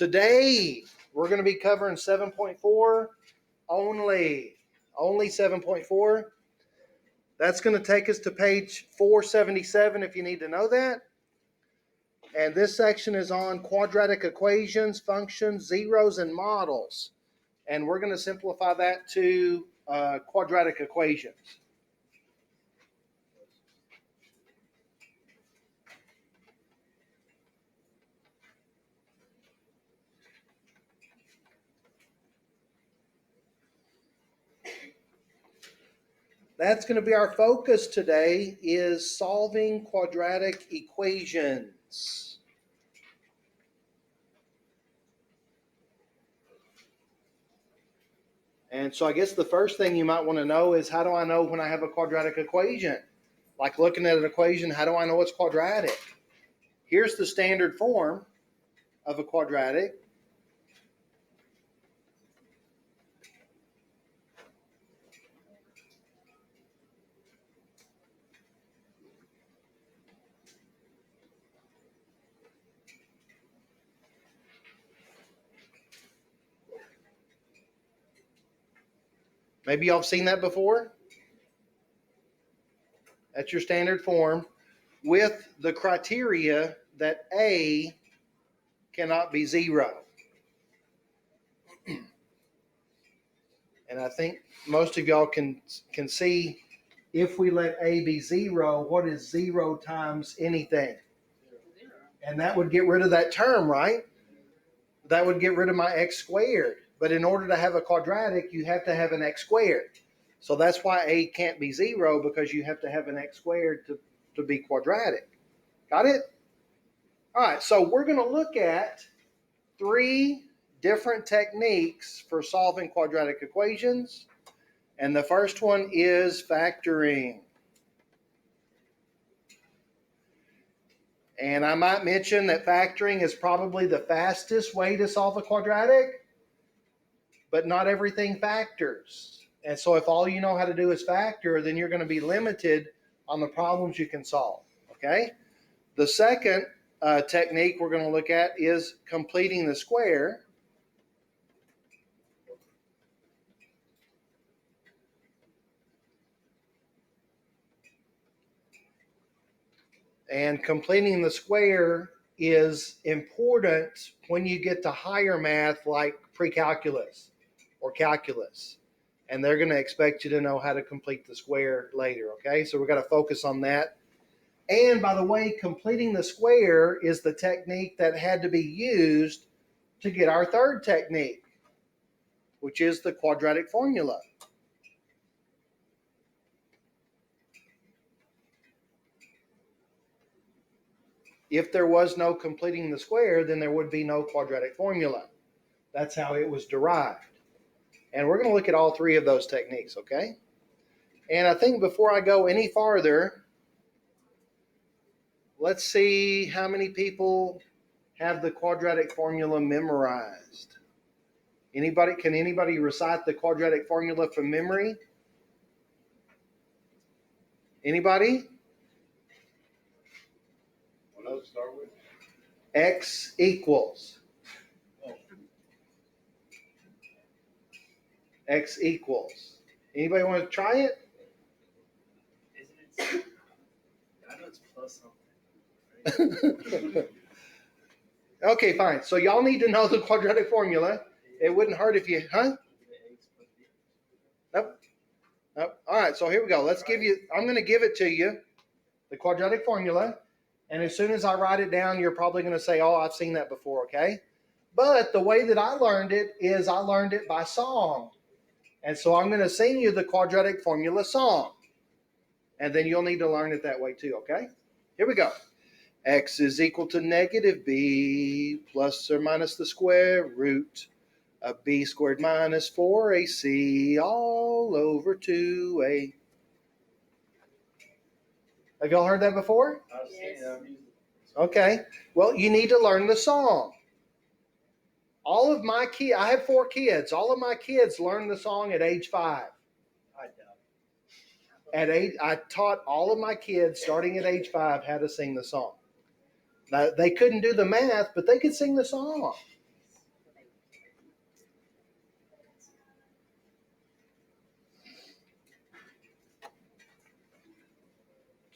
Today, we're going to be covering 7.4 only 7.4. That's going to take us to page 477 if you need to know that. And this section is on quadratic equations, functions, zeros, and models. And we're going to simplify that to quadratic equations. That's going to be our focus today, is solving quadratic equations. And so I guess the first thing you might want to know is, how do I know when I have a quadratic equation? Like looking at an equation, how do I know it's quadratic? Here's the standard form of a quadratic. Maybe y'all have seen that before. That's your standard form with the criteria that A cannot be 0. And I think most of y'all can see, if we let A be 0, what is 0 times anything? And that would get rid of that term, right? That would get rid of my x squared. But in order to have a quadratic, you have to have an x squared. So that's why A can't be 0, because you have to have an x squared to be quadratic. Got it? All right, so we're going to look at 3 different techniques for solving quadratic equations. And the first one is factoring. And I might mention that factoring is probably the fastest way to solve a quadratic, but not everything factors. And so if all you know how to do is factor, then you're going to be limited on the problems you can solve, okay? The second technique we're going to look at is completing the square. And completing the square is important when you get to higher math like pre-calculus or calculus. And they're going to expect you to know how to complete the square later, okay? So we've got to focus on that. And by the way, completing the square is the technique that had to be used to get our third technique, which is the quadratic formula. If there was no completing the square, then there would be no quadratic formula. That's how it was derived. And we're going to look at all 3 of those techniques, okay? And I think before I go any farther, let's see how many people have the quadratic formula memorized. Can anybody recite the quadratic formula from memory? Anybody? What does it start with? X equals. X equals. Anybody want to try it? Isn't it? I know it's plus something. Right? Okay, fine. So y'all need to know the quadratic formula. It wouldn't hurt if you, Nope. All right, so here we go. I'm going to give it to you, the quadratic formula. And as soon as I write it down, you're probably going to say, oh, I've seen that before, okay? But the way that I learned it is I learned it by song. And so I'm going to sing you the quadratic formula song. And then you'll need to learn it that way too, okay? Here we go. X is equal to negative b plus or minus the square root of b squared minus 4ac all over 2a. Have y'all heard that before? Yes. Okay. Well, you need to learn the song. All of my kids, I have 4 kids. All of my kids learned the song at age 5. I doubt it. At 8, I taught all of my kids starting at age 5 how to sing the song. Now, they couldn't do the math, but they could sing the song.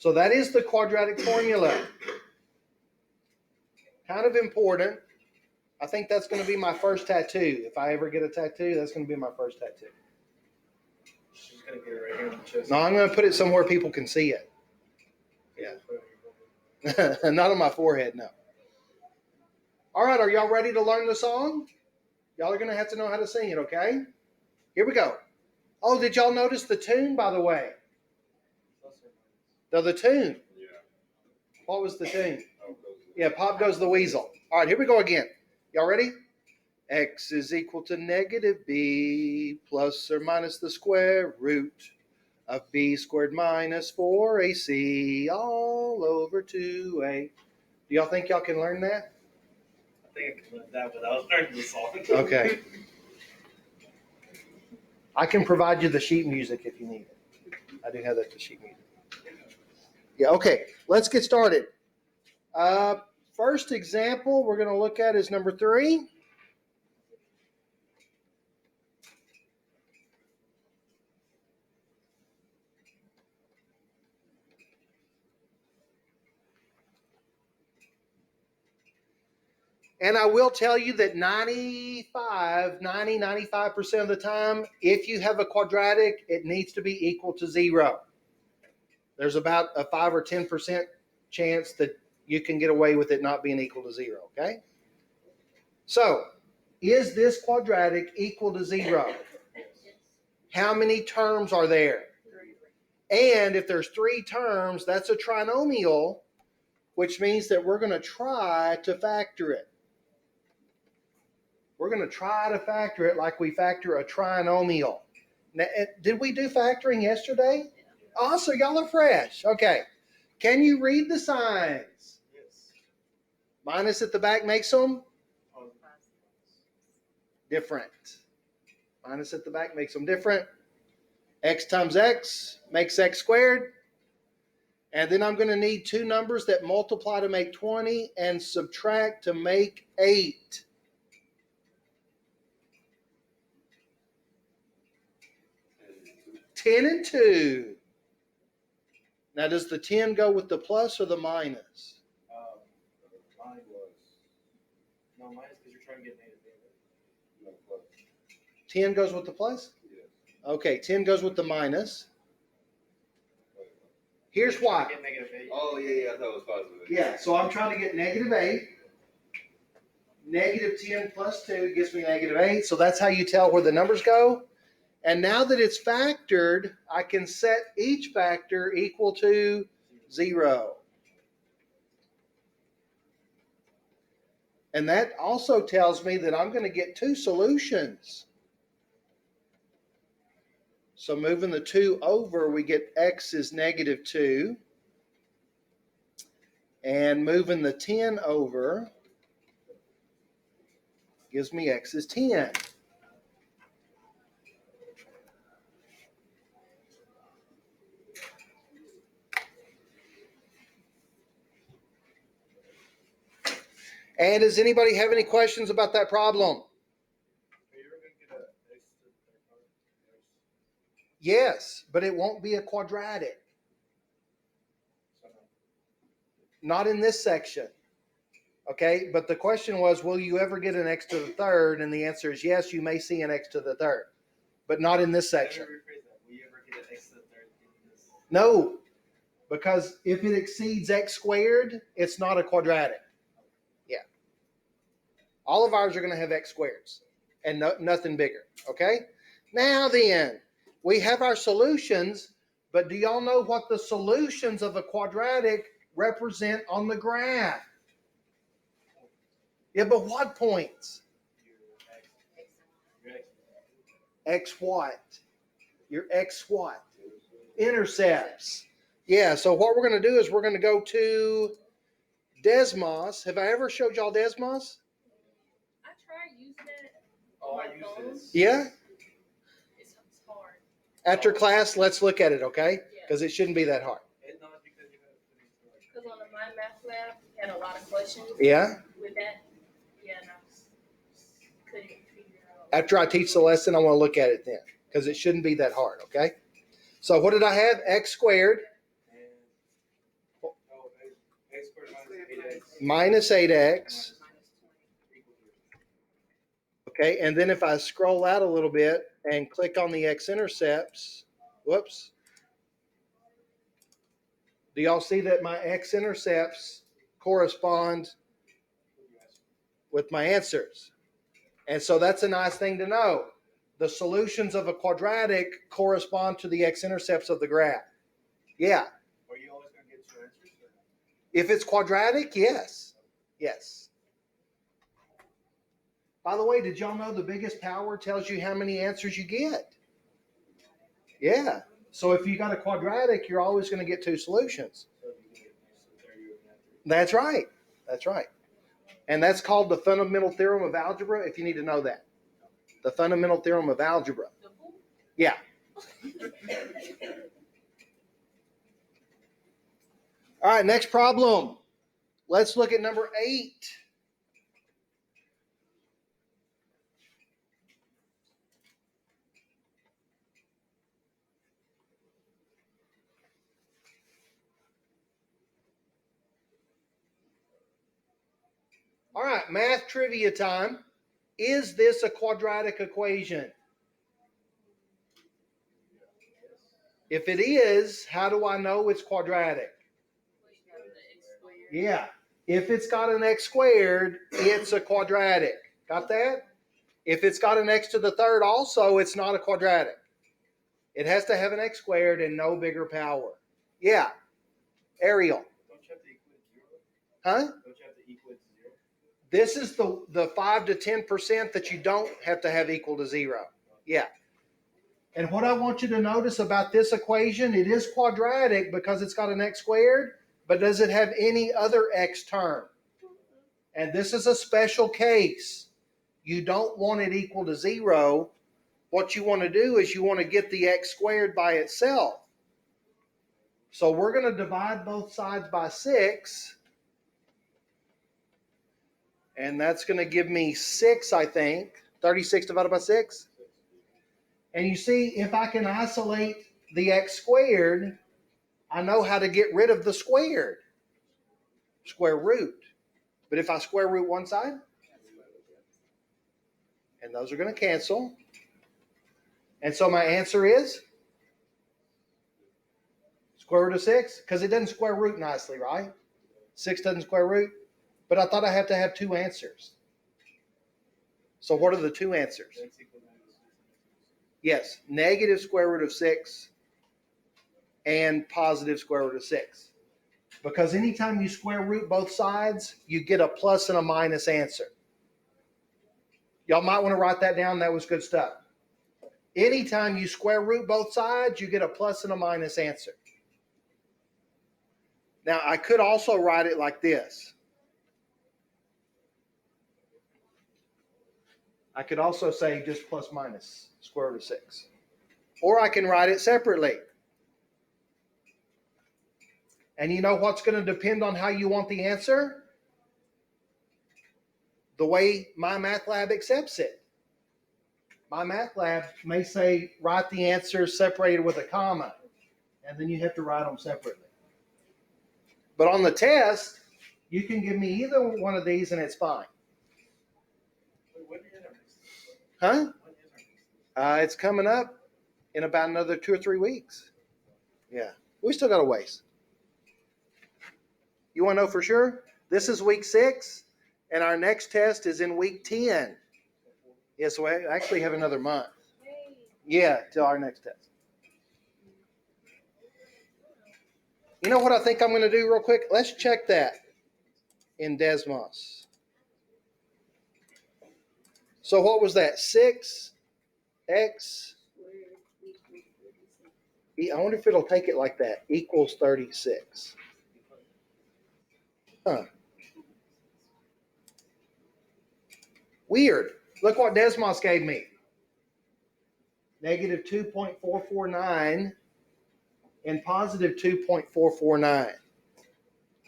So that is the quadratic formula. Kind of important. I think that's going to be my first tattoo. If I ever get a tattoo, that's going to be my first tattoo. She's gonna get it right here on the chest. No, I'm going to put it somewhere people can see it. Yeah. Not on my forehead, no. All right, are y'all ready to learn the song? Y'all are going to have to know how to sing it, okay? Here we go. Oh, did y'all notice the tune, by the way? The tune. Yeah. What was the tune? Oh, goes the- Yeah, Pop Goes the Weasel. All right, here we go again. Y'all ready? X is equal to negative b plus or minus the square root of b squared minus 4ac all over 2a. Do y'all think y'all can learn that? I think I can learn that without learning the song. Okay. I can provide you the sheet music if you need it. I do have that the sheet music. Yeah, okay. Let's get started. First example we're going to look at is number 3. And I will tell you that 95% of the time, if you have a quadratic, it needs to be equal to 0. There's about a 5 or 10% chance that you can get away with it not being equal to 0, okay? So, is this quadratic equal to 0? How many terms are there? And if there's 3 terms, that's a trinomial, which means that we're going to try to factor it. We're going to try to factor it like we factor a trinomial. Now, did we do factoring yesterday? Oh, so y'all are fresh. Okay. Can you read the signs? Yes. Minus at the back makes them different. Minus at the back makes them different. X times x makes x squared. And then I'm going to need 2 numbers that multiply to make 20 and subtract to make 8. And 10 and 2. Now, does the 10 go with the plus or the minus? Mine was. No, mine is because you're trying to get negative data. no plus. 10 goes with the plus? Yes. Okay, 10 goes with the minus. Wait, Here's You're trying why. to get negative 8. oh, yeah, I thought it was positive. Yeah, so I'm trying to get negative 8. Negative 10 plus 2 gives me negative 8. So that's how you tell where the numbers go. And now that it's factored, I can set each factor equal to 0. And that also tells me that I'm going to get 2 solutions. So moving the 2 over, we get x is negative 2. And moving the 10 over gives me x is 10. And does anybody have any questions about that problem? Are you ever going to get an X to the third power? Yes, but it won't be a quadratic. So, no. Not in this section. Okay, but the question was, will you ever get an x to the third? And the answer is yes, you may see an x to the third, but not in this Let me section. rephrase that. Will you ever get an X to the third in this? No, because if it exceeds x squared, it's not a quadratic. Yeah. All of ours are going to have x squareds and nothing bigger. Okay? Now then, we have our solutions, but do y'all know what the solutions of a quadratic represent on the graph? Yeah, but what points? Your X. Your X. X what? Your X what? Intercepts. Yeah, so what we're going to do is we're going to go to Desmos. Have I ever showed y'all Desmos? I tried using it. Oh, I use this. Yeah? It's hard. After class, let's look at it, okay? Because it shouldn't be that hard. And not because you got to put it into like. Because on the My Math Lab, we had a lot of questions Yeah? with that. Yeah, and I couldn't figure out. After I teach the lesson, I want to look at it then. Because it shouldn't be that hard, okay? So what did I have? X squared. And minus 8x. minus 20 equals 0. Okay, and then if I scroll out a little bit and click on the x-intercepts, whoops. Do y'all see that my x-intercepts correspond with my answers? And so that's a nice thing to know. The solutions of a quadratic correspond to the x-intercepts of the graph. Yeah. Are you always going to get two answers? Or no? If it's quadratic, yes. Yes. By the way, did y'all know the biggest power tells you how many answers you get? Yeah. So if you got a quadratic, you're always going to get two solutions. So if you get it, so there you have three. That's right. That's right. And that's called the fundamental theorem of algebra, if you need to know that. The fundamental theorem of algebra. Yeah. All right, next problem. Let's look at number 8. All right, math trivia time. Is this a quadratic equation? If it is, how do I know it's quadratic? Yeah. If it's got an x squared, it's a quadratic. Got that? If it's got an x to the third also, it's not a quadratic. It has to have an x squared and no bigger power. Yeah. Ariel. Don't you have to equal it 0? Huh? Don't you have to equal it to 0? This is the 5 to 10% that you don't have to have equal to 0. Yeah. And what I want you to notice about this equation, it is quadratic because it's got an x squared, but does it have any other x term? And this is a special case. You don't want it equal to 0. What you want to do is you want to get the x squared by itself. So we're going to divide both sides by 6. And that's going to give me 6, I think. 36 divided by 6. And you see, if I can isolate the x squared, I know how to get rid of the squared. Square root. But if I square root one side, and those are going to cancel. And so my answer is square root of 6, because it doesn't square root nicely, right? 6 doesn't square root. But I thought I had to have two answers. So what are the two answers? X equals minus 6. Yes, negative square root of 6 and positive square root of 6. Because anytime you square root both sides, you get a plus and a minus answer. Y'all might want to write that down. That was good stuff. Anytime you square root both sides, you get a plus and a minus answer. Now, I could also write it like this. I could also say just plus minus square root of 6. Or I can write it separately. And you know what's going to depend on how you want the answer? The way my math lab accepts it. My math lab may say write the answer separated with a comma. And then you have to write them separately. But on the test, you can give me either one of these and it's fine. Wait, when is our next test? Huh? When is our next test? It's coming up in about another 2 or 3 weeks. Yeah. We still got a ways. You want to know for sure? This is week 6, and our next test is in week 10. Yeah, so I actually have another month. Yeah, till our next test. You know what I think I'm going to do real quick? Let's check that in Desmos. So what was that? 6x. I wonder if it'll take it like that. Equals 36. Huh. Weird. Look what Desmos gave me. Negative 2.449 and positive 2.449.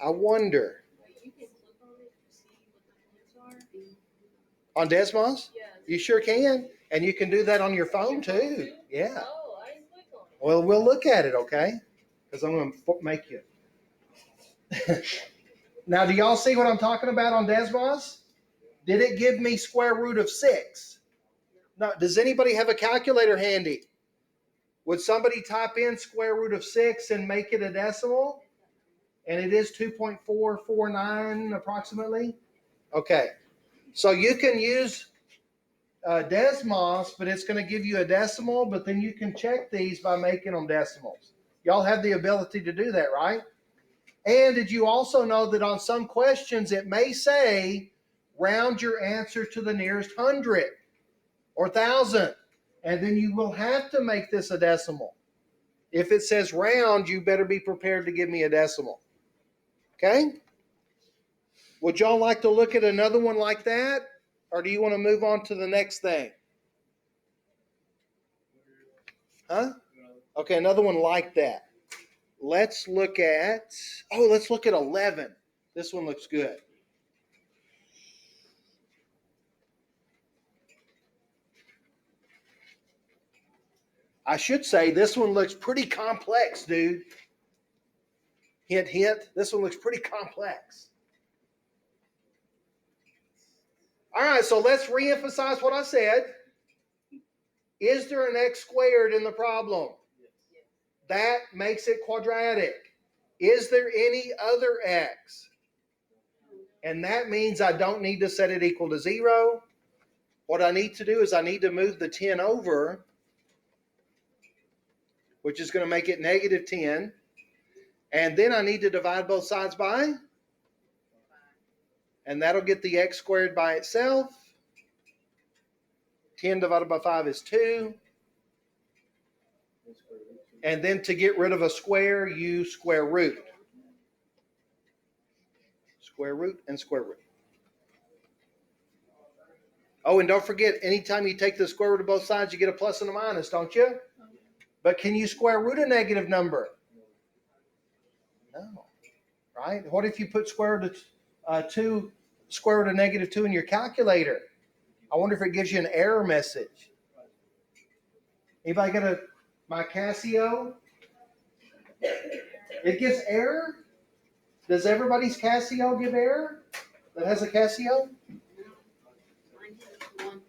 I wonder. You can click on it to see what the points are. On Desmos? Yeah. You sure can. And you can do that on your phone too. Yeah. Oh, I didn't click on it. Well, we'll look at it, okay? Because I'm going to make you. Now, do y'all see what I'm talking about on Desmos? Did it give me square root of 6? Now, does anybody have a calculator handy? Would somebody type in square root of 6 and make it a decimal? And it is 2.449 approximately. Okay. So you can use Desmos, but it's going to give you a decimal, but then you can check these by making them decimals. Y'all have the ability to do that, right? And did you also know that on some questions it may say round your answer to the nearest 100 or 1,000, and then you will have to make this a decimal. If it says round, you better be prepared to give me a decimal. Okay? Would y'all like to look at another one like that? Or do you want to move on to the next thing? Huh? Okay, another one like that. Let's look at 11. This one looks good. I should say this one looks pretty complex, dude. Hint, hint. This one looks pretty complex. All right, so let's reemphasize what I said. Is there an x squared in the problem? That makes it quadratic. Is there any other x? And that means I don't need to set it equal to 0. What I need to do is I need to move the 10 over, which is going to make it negative 10. And then I need to divide both sides by, and that'll get the x squared by itself. 10 divided by 5 is 2. And then to get rid of a square, you square root. Square root and square root. Oh, and don't forget, anytime you take the square root of both sides, you get a plus and a minus, don't you? But can you square root a negative number? No. Right? What if you put square root of 2, square root of negative 2 in your calculator? I wonder if it gives you an error message. Anybody got my Casio? It gives error? Does everybody's Casio give error that has a Casio? Mine has 1.412.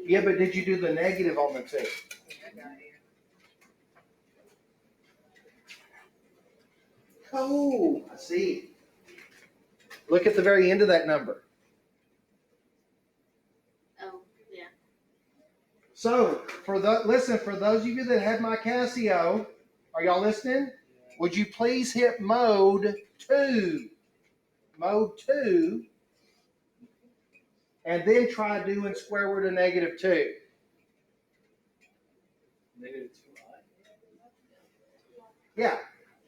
Yeah, but did you do the negative on the 2? Oh, I see. Look at the very end of that number. Oh, yeah. So, for those of you that have my Casio, are y'all listening? Would you please hit mode 2? Mode 2. And then try doing square root of negative 2. Negative 2i. Yeah.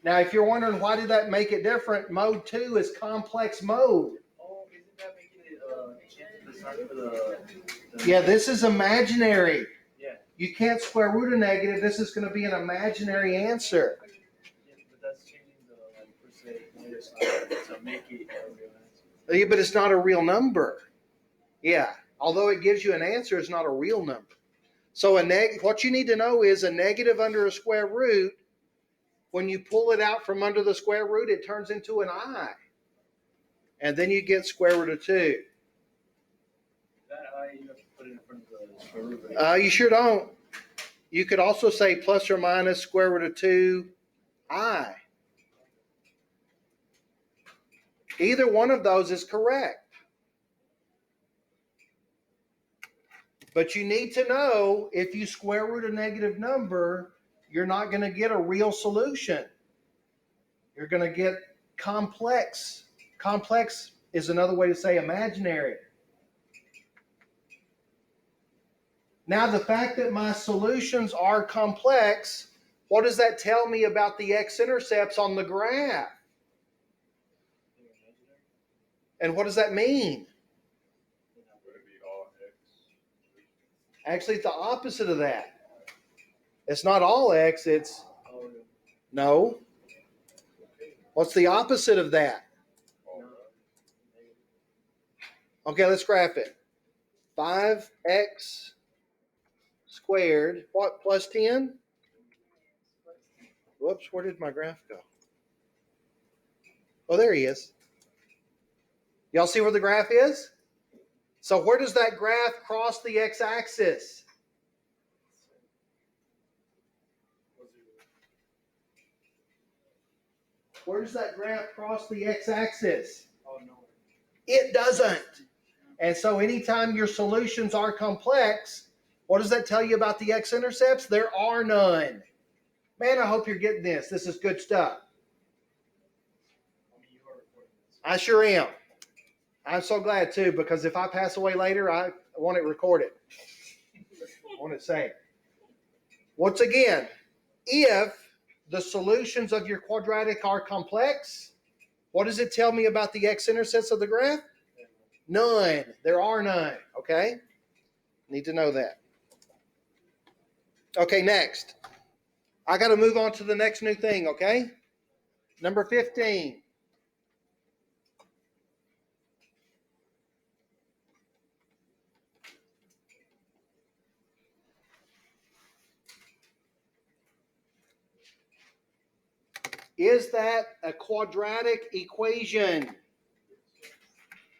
Now, if you're wondering why did that make it different, mode 2 is complex mode. Oh, isn't that making it change the sign for the Yeah, this is imaginary. Yeah. You can't square root a negative. This is going to be an imaginary answer. Yeah, but that's changing the per se negative sign to make it a real answer. Yeah, but it's not a real number. Yeah. Although it gives you an answer, it's not a real number. So what you need to know is a negative under a square root, when you pull it out from under the square root, it turns into an I. And then you get square root of 2. That I, you have to put it in front of the square root, right? You sure don't. You could also say plus or minus square root of 2I. Either one of those is correct. But you need to know if you square root a negative number, you're not going to get a real solution. You're going to get complex. Complex is another way to say imaginary. Now, the fact that my solutions are complex, what does that tell me about the x-intercepts on the graph? And what does that mean? Would it be all X? Actually, it's the opposite of that. It's not all x, it's no. What's the opposite of that? All Okay, let's graph it. 5x squared, what, plus 10? Whoops, where did my graph go? Oh, there he is. Y'all see where the graph is? So where does that graph cross the x-axis? Where does that graph cross the x-axis? Oh, no. It doesn't. And so anytime your solutions are complex, what does that tell you about the x-intercepts? There are none. Man, I hope you're getting this. This is good stuff. I mean, you are recording this. I sure am. I'm so glad too, because if I pass away later, I want it recorded. I want it saved. Once again, if the solutions of your quadratic are complex, what does it tell me about the x-intercepts of the graph? None. There are none. Okay? Need to know that. Okay, next. I got to move on to the next new thing, okay? Number 15. Is that a quadratic equation?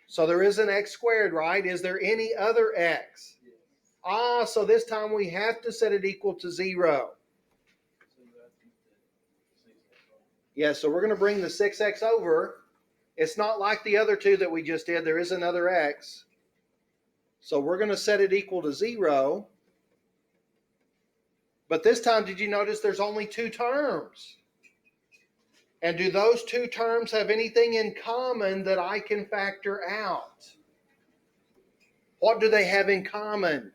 So there is an x squared, right? Is there any other x? Ah, so this time we have to set it equal to 0. So you have to keep the 6x on. Yeah, so we're going to bring the 6x over. It's not like the other two that we just did. There is another x. So we're going to set it equal to 0. But this time, did you notice there's only two terms? And do those two terms have anything in common that I can factor out? What do they have in common?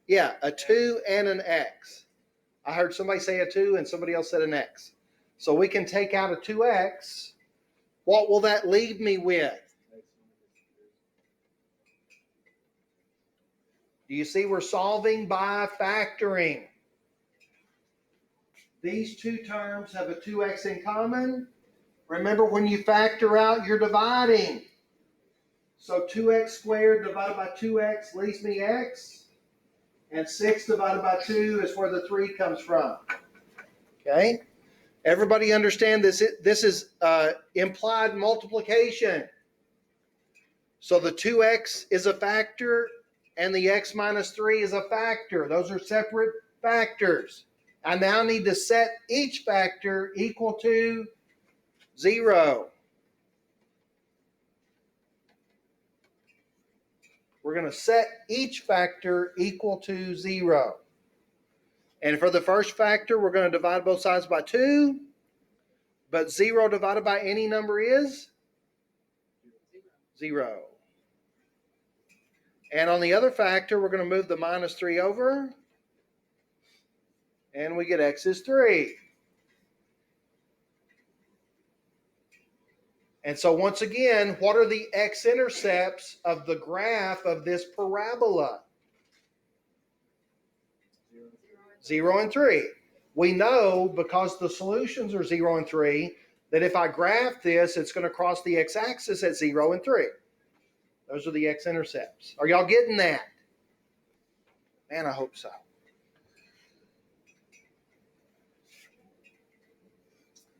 Yeah, a 2 and an x. I heard somebody say a 2 and somebody else said an x. So we can take out a 2x. What will that leave me with? Do you see we're solving by factoring? These two terms have a 2x in common. Remember, when you factor out, you're dividing. So 2x squared divided by 2x leaves me x. And 6 divided by 2 is where the 3 comes from. Okay? Everybody understand this? This is implied multiplication. So the 2x is a factor and the x minus 3 is a factor. Those are separate factors. I now need to set each factor equal to 0. We're going to set each factor equal to 0. And for the first factor, we're going to divide both sides by 2. But 0 divided by any number is 0. And on the other factor, we're going to move the minus 3 over. And we get x is 3. And so once again, what are the x-intercepts of the graph of this parabola? 0 and 3. We know, because the solutions are 0 and 3, that if I graph this, it's going to cross the x-axis at 0 and 3. Those are the x-intercepts. Are y'all getting that? Man, I hope so.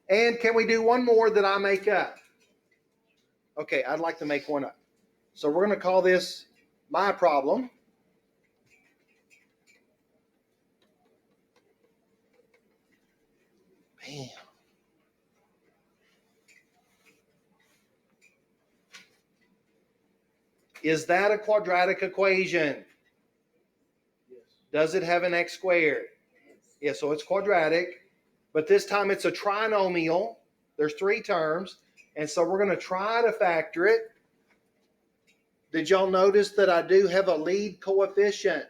And can we do one more that I make up? Okay, I'd like to make one up. So we're going to call this my problem. Bam. Is that a quadratic equation? Yes. Does it have an x squared? Yeah, so it's quadratic. But this time it's a trinomial. There's 3 terms. And so we're going to try to factor it. Did y'all notice that I do have a lead coefficient?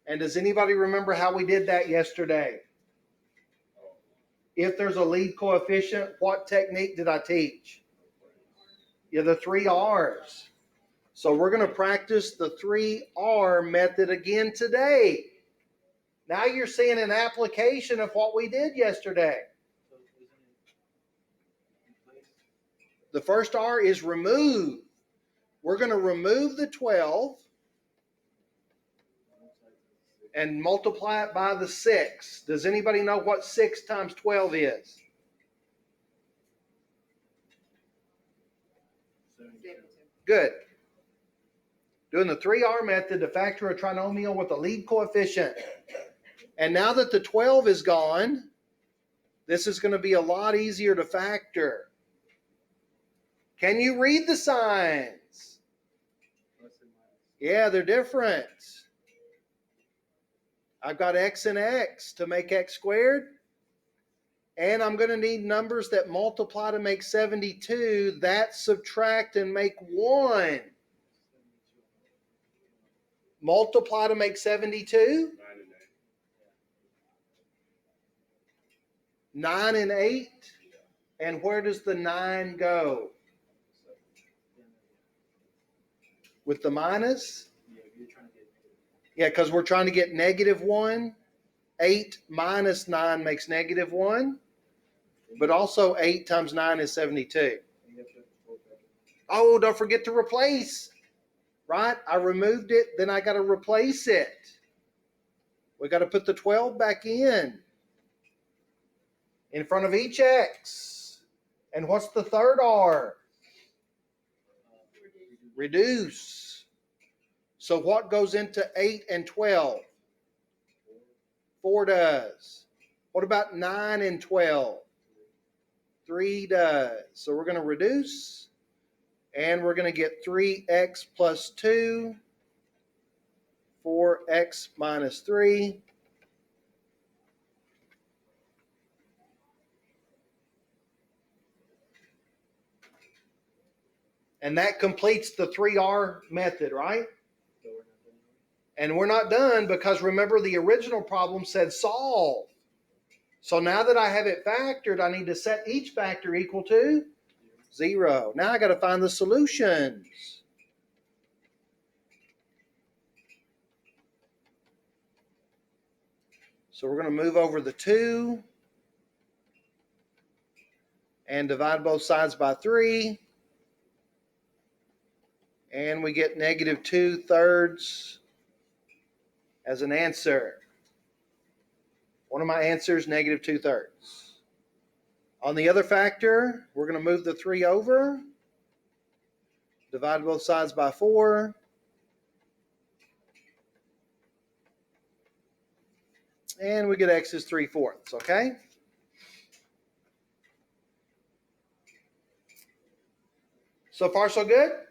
And does anybody remember how we did that yesterday? If there's a lead coefficient, what technique did I teach? Yeah, the 3 R's. So we're going to practice the 3R method again today. Now you're seeing an application of what we did yesterday. So isn't it in place? The first R is remove. We're going to remove the 12 and multiply it by the 6. Does anybody know what 6 times 12 is? Good. Doing the 3R method to factor a trinomial with a lead coefficient. And now that the 12 is gone, this is going to be a lot easier to factor. Can you read the signs? Yeah, they're different. I've got x and x to make x squared. And I'm going to need numbers that multiply to make 72, that subtract and make 1. Multiply to make 72. 9 and 8. And where does the 9 go? With the minus? Yeah, because we're trying to get -1. 8 minus 9 makes -1. But also 8 times 9 is 72. Oh, don't forget to replace. Right? I removed it, then I got to replace it. We got to put the 12 back in front of each x. And what's the third R? Reduce. So what goes into 8 and 12? 4 does. What about 9 and 12? 3 does. So we're going to reduce, and we're going to get 3x plus 2, 4x minus 3. And that completes the 3R method, right? And we're not done because remember the original problem said solve. So now that I have it factored, I need to set each factor equal to 0. Now I got to find the solutions. So we're going to move over the 2 and divide both sides by 3. And we get -2/3 as an answer. One of my answers, -2/3. On the other factor, we're going to move the 3 over, divide both sides by 4, and we get x is 3/4, okay? So far, so good?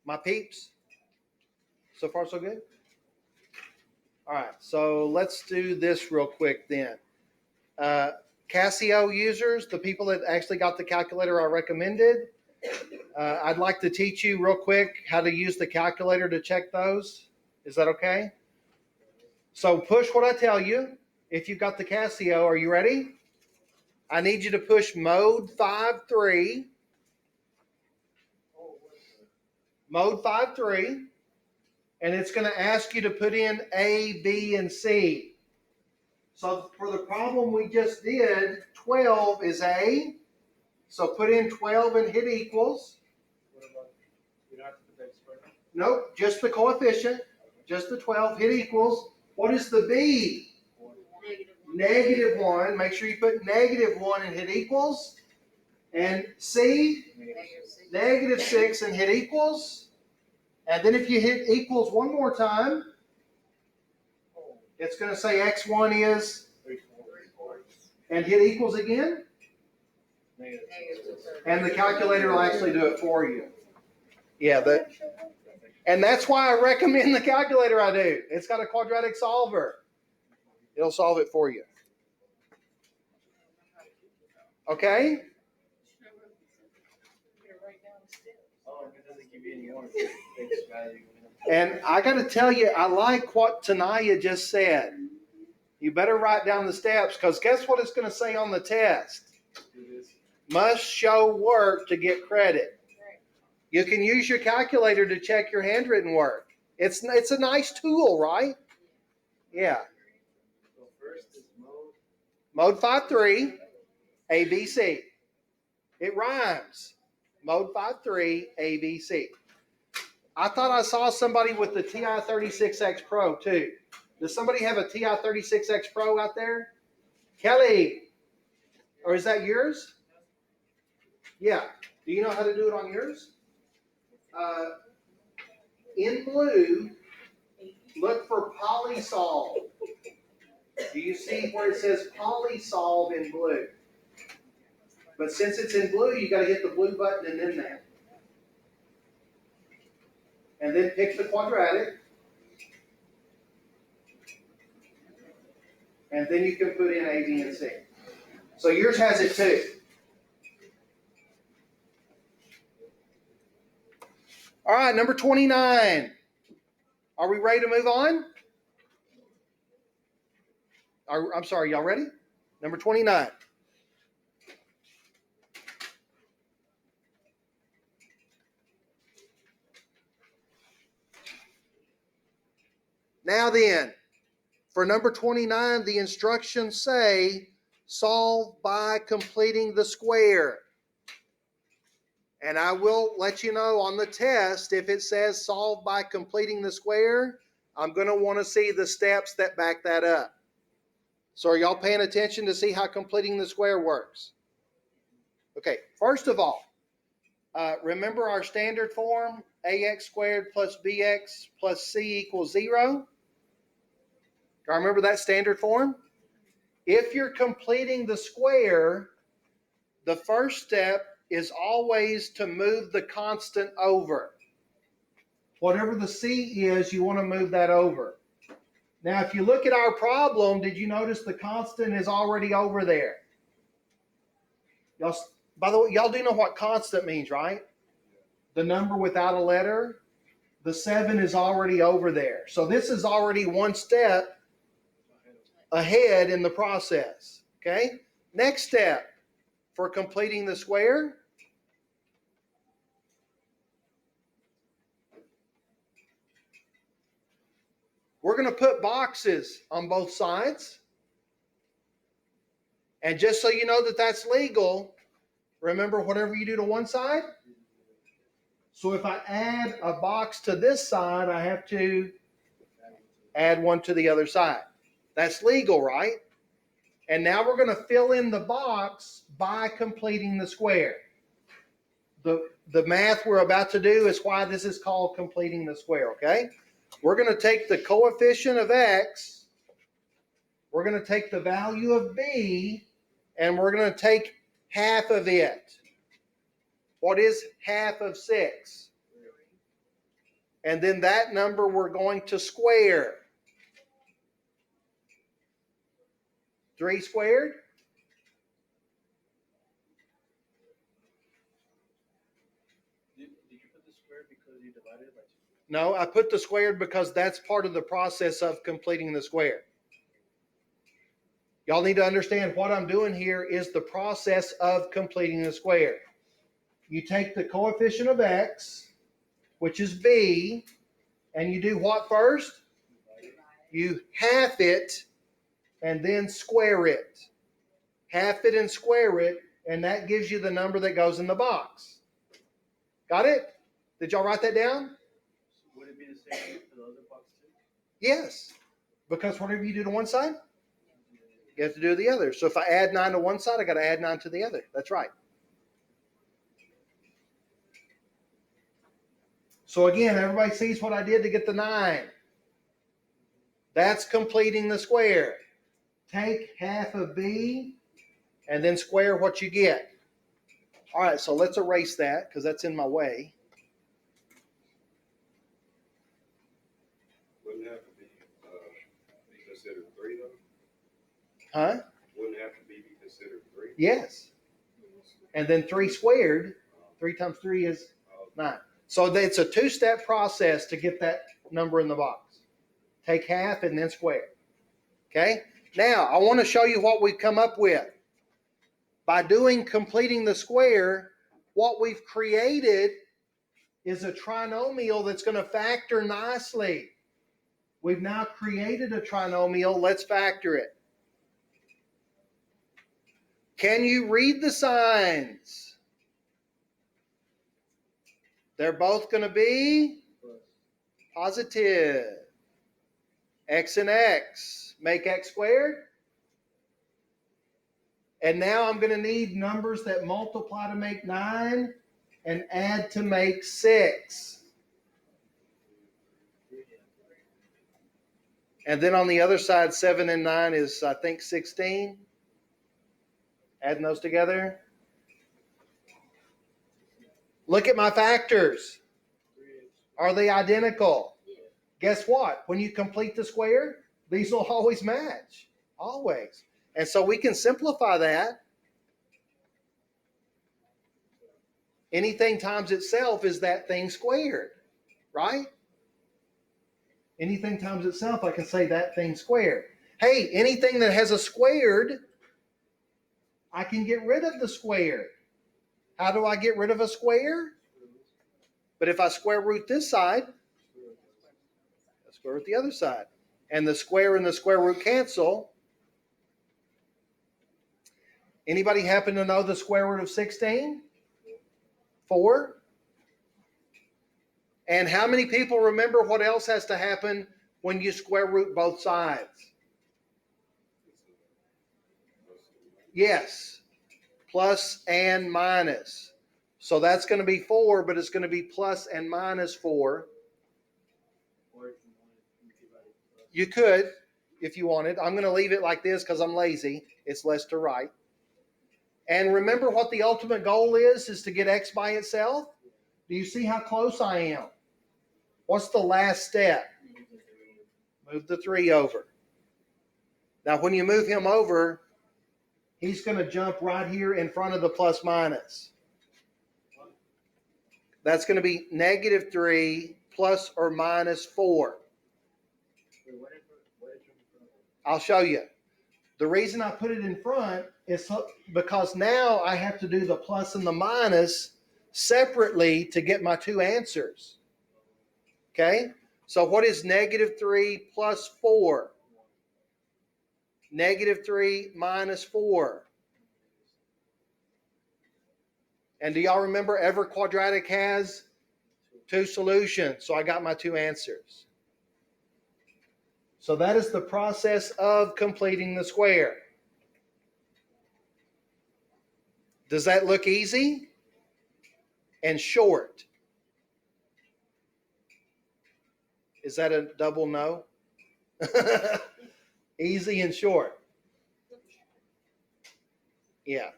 My peeps? So far, so good? All right, so let's do this real quick then. Casio users, the people that actually got the calculator I recommended, I'd like to teach you real quick how to use the calculator to check those. Is that okay? So push what I tell you. If you've got the Casio, are you ready? I need you to push mode 5.3. Mode 5.3. And it's going to ask you to put in A, B, and C. So for the problem we just did, 12 is A. So put in 12 and hit equals. You don't have to put the exponent? Nope, just the coefficient. Just the 12, hit equals. What is the B? -1. Make sure you put -1 and hit equals. And C? -6 and hit equals. And then if you hit equals one more time, it's going to say x1 is, and hit equals again. And the calculator will actually do it for you. Yeah, and that's why I recommend the calculator I do. It's got a quadratic solver. It'll solve it for you. Okay? Oh, it doesn't give you any more value. And I got to tell you, I like what Tanaya just said. You better write down the steps because guess what it's going to say on the test? Must show work to get credit. You can use your calculator to check your handwritten work. It's a nice tool, right? Yeah. So first is Mode 5.3, ABC. It rhymes. Mode 5.3, ABC. I thought I saw somebody with the TI-36X Pro too. Does somebody have a TI-36X Pro out there? Kelly, Or is that yours? Yeah. Do you know how to do it on yours? In blue, look for polysolve. Do you see where it says polysolve in blue? But since it's in blue, you got to hit the blue button and then that. And then pick the quadratic. And then you can put in A, B, and C. So yours has it too. All right, number 29. Are we ready to move on? I'm sorry, y'all ready? Number 29. Now then, for number 29, the instructions say solve by completing the square. And I will let you know on the test, if it says solve by completing the square, I'm going to want to see the steps that back that up. So are y'all paying attention to see how completing the square works? Okay, first of all, remember our standard form, ax squared plus bx plus c equals 0? Do I remember that standard form? If you're completing the square, the first step is always to move the constant over. Whatever the c is, you want to move that over. Now, if you look at our problem, did you notice the constant is already over there? Y'all, by the way, y'all do know what constant means, right? The number without a letter. The 7 is already over there. So this is already one step ahead in the process. Okay? Next step for completing the square. We're going to put boxes on both sides. And just so you know that that's legal, remember whatever you do to one side. So if I add a box to this side, I have to add one to the other side. That's legal, right? And now we're going to fill in the box by completing the square. The math we're about to do is why this is called completing the square, okay? We're going to take the coefficient of x, we're going to take the value of b, and we're going to take half of it. What is half of 6? And then that number we're going to square. 3 squared? Did you put the square because you divided it by 2? No, I put the squared because that's part of the process of completing the square. Y'all need to understand what I'm doing here is the process of completing the square. You take the coefficient of x, which is b, and you do what first? You half it and then square it. Half it and square it, and that gives you the number that goes in the box. Got it? Did y'all write that down? Would it be the same for the other box too? Yes. Because whatever you do to one side, you have to do the other. So if I add 9 to one side, I got to add 9 to the other. That's right. So again, everybody sees what I did to get the 9. That's completing the square. Take half of b and then square what you get. All right, so let's erase that because that's in my way. Wouldn't have to be considered 3 though? Huh? Wouldn't have to be considered 3? Yes. And then 3 squared, 3 times 3 is 9. So it's a 2-step process to get that number in the box. Take half and then square. Okay? Now, I want to show you what we've come up with. By completing the square, what we've created is a trinomial that's going to factor nicely. We've now created a trinomial. Let's factor it. Can you read the signs? They're both going to be positive. X and x make x squared. And now I'm going to need numbers that multiply to make 9 and add to make 6. And then on the other side, 7 and 9 is, I think, 16. Adding those together. Look at my factors. Are they identical? Guess what? When you complete the square, these will always match. Always. And so we can simplify that. Anything times itself is that thing squared, right? Anything times itself, I can say that thing squared. Hey, anything that has a squared, I can get rid of the squared. How do I get rid of a square? But if I square root this side, I square root the other side. And the square and the square root cancel. Anybody happen to know the square root of 16? 4. And how many people remember what else has to happen when you square root both sides? Yes. Plus and minus. So that's going to be 4, but it's going to be plus and minus 4. You could, if you wanted. I'm going to leave it like this because I'm lazy. It's less to write. And remember what the ultimate goal is to get x by itself. Do you see how close I am? What's the last step? Move the 3 over. Now, when you move him over, he's going to jump right here in front of the plus minus. That's going to be negative 3 plus or minus 4. I'll show you. The reason I put it in front is because now I have to do the plus and the minus separately to get my 2 answers. Okay? So what is negative 3 plus 4? Negative 3 minus 4. And do y'all remember every quadratic has 2 solutions? So I got my 2 answers. So that is the process of completing the square. Does that look easy and short? Is that a double no? Easy and short. Yeah.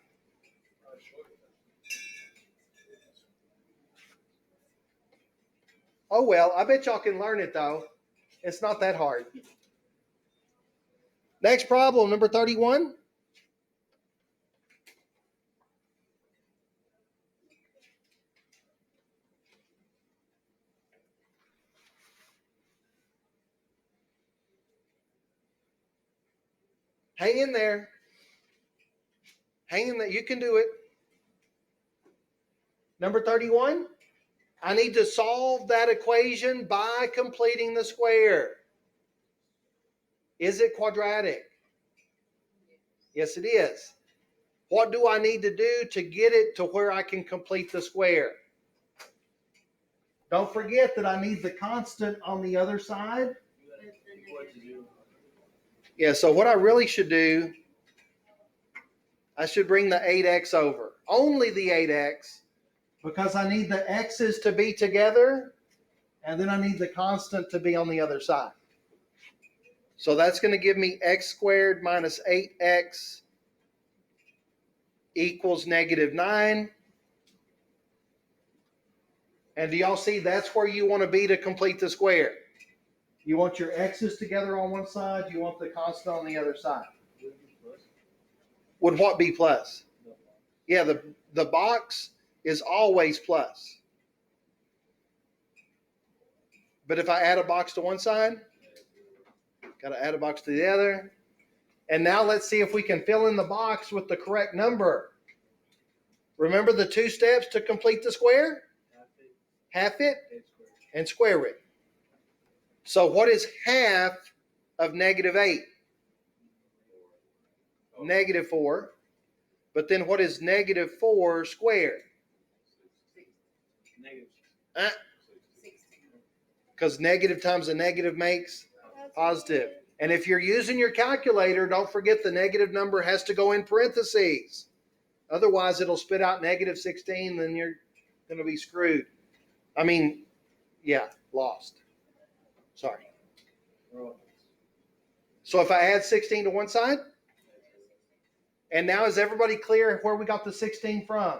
Oh, well, I bet y'all can learn it, though. It's not that hard. Next problem, number 31. Hang in there. Hang in there. You can do it. Number 31. I need to solve that equation by completing the square. Is it quadratic? Yes, it is. What do I need to do to get it to where I can complete the square? Don't forget that I need the constant on the other side. Yeah, so what I really should do, I should bring the 8x over. Only the 8x, because I need the x's to be together, and then I need the constant to be on the other side. So that's going to give me x squared minus 8x equals negative 9. And do y'all see that's where you want to be to complete the square? You want your x's together on one side, you want the constant on the other side. Would what be plus? Yeah, the box is always plus. But if I add a box to one side, got to add a box to the other. And now let's see if we can fill in the box with the correct number. Remember the 2 steps to complete the square? Half it and square root. So what is half of negative 8? Negative 4. But then what is negative 4 squared? Because negative times a negative makes positive. And if you're using your calculator, don't forget the negative number has to go in parentheses. Otherwise, it'll spit out negative 16, then you're going to be screwed. I mean, yeah, lost. Sorry. So if I add 16 to one side, and now is everybody clear where we got the 16 from?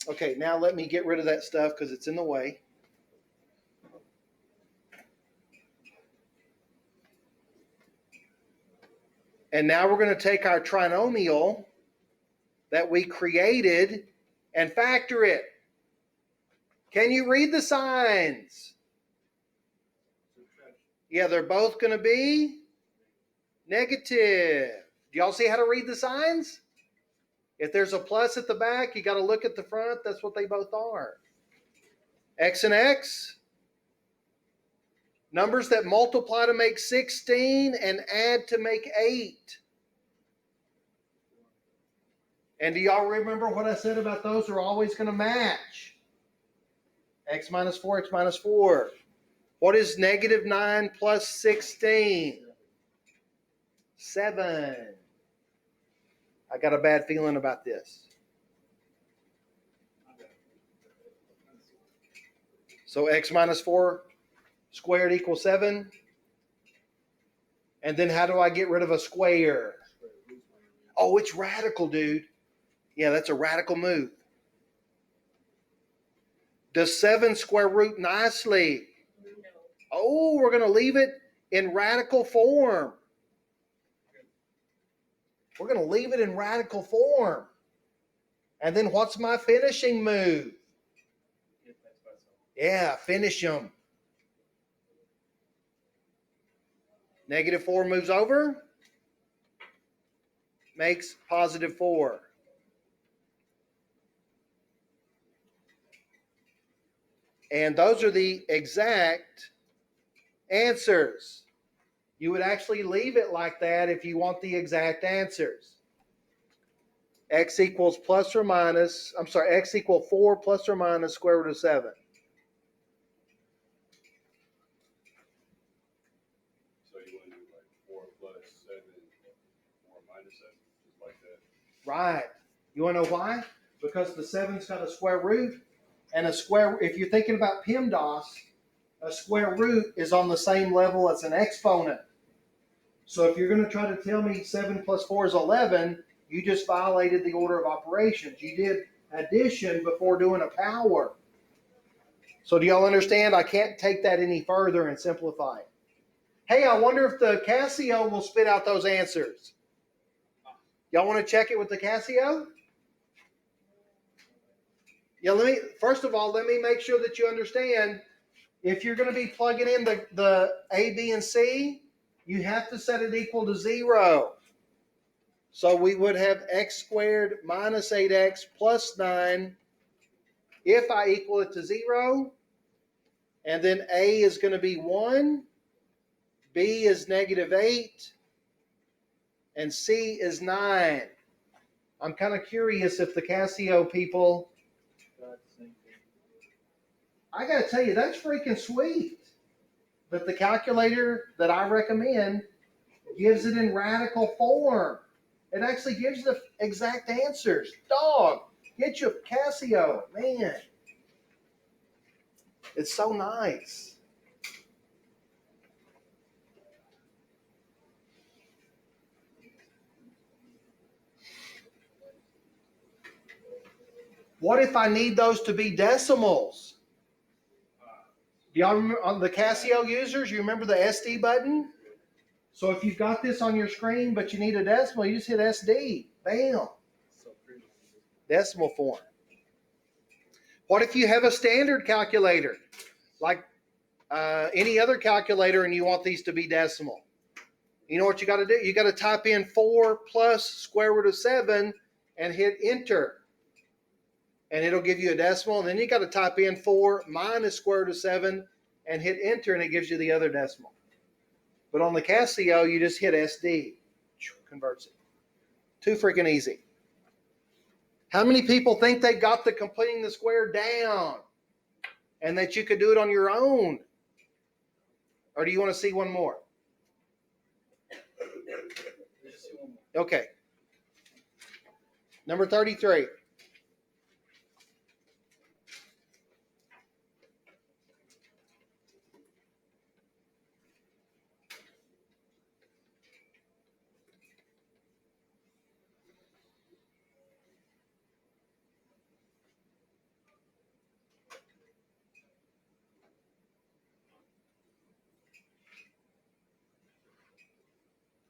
Okay, now let me get rid of that stuff because it's in the way. And now we're going to take our trinomial that we created and factor it. Can you read the signs? Yeah, they're both going to be negative. Do y'all see how to read the signs? If there's a plus at the back, you got to look at the front. That's what they both are. X and X. Numbers that multiply to make 16 and add to make 8. And do y'all remember what I said about those are always going to match? X minus 4, X minus 4. What is negative 9 plus 16? 7. I got a bad feeling about this. So X minus 4 squared equals 7. And then how do I get rid of a square? Oh, it's radical, dude. Yeah, that's a radical move. Does 7 square root nicely? No. Oh, we're going to leave it in radical form. We're going to leave it in radical form. And then what's my finishing move? Yeah, finish them. Negative 4 moves over. Makes positive 4. And those are the exact answers. You would actually leave it like that if you want the exact answers. X equals plus or minus, X equal 4 plus or minus square root of 7. So you want to do like 4 plus 7, 4 minus 7, just like that? Right. You want to know why? Because the 7's got a square root, and a square, if you're thinking about PEMDAS, a square root is on the same level as an exponent. So if you're going to try to tell me 7 plus 4 is 11, you just violated the order of operations. You did addition before doing a power. So do y'all understand? I can't take that any further and simplify it. Hey, I wonder if the Casio will spit out those answers. Y'all want to check it with the Casio? Yeah, first of all, let me make sure that you understand. If you're going to be plugging in the A, B, and C, you have to set it equal to 0. So we would have x squared minus 8x plus 9 if I equal it to 0. And then A is going to be 1, B is negative 8, and C is 9. I'm kind of curious if the Casio people, I got to tell you, that's freaking sweet. But the calculator that I recommend gives it in radical form. It actually gives the exact answers. Dog, get your Casio, man. It's so nice. What if I need those to be decimals? Do y'all remember on the Casio users, you remember the SD button? So if you've got this on your screen, but you need a decimal, you just hit SD. Bam. Decimal form. What if you have a standard calculator, like any other calculator, and you want these to be decimal? You know what you got to do? You got to type in 4 plus square root of 7 and hit enter. And it'll give you a decimal. And then you got to type in 4 minus square root of 7 and hit enter, and it gives you the other decimal. But on the Casio, you just hit SD. Converts it. Too freaking easy. How many people think they got the completing the square down and that you could do it on your own? Or do you want to see one more? Let's just do one more. Okay. Number 33.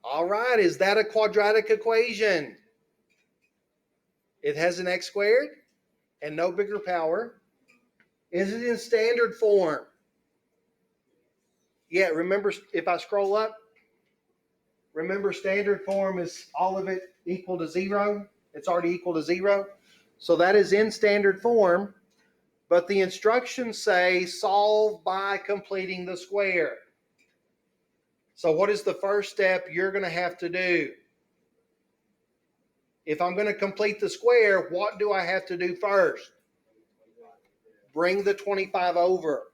All right, is that a quadratic equation? It has an x squared and no bigger power. Is it in standard form? Yeah, remember if I scroll up, remember standard form is all of it equal to 0. It's already equal to 0. So that is in standard form, but the instructions say solve by completing the square. So what is the first step you're going to have to do? If I'm going to complete the square, what do I have to do first? Bring the 25 over.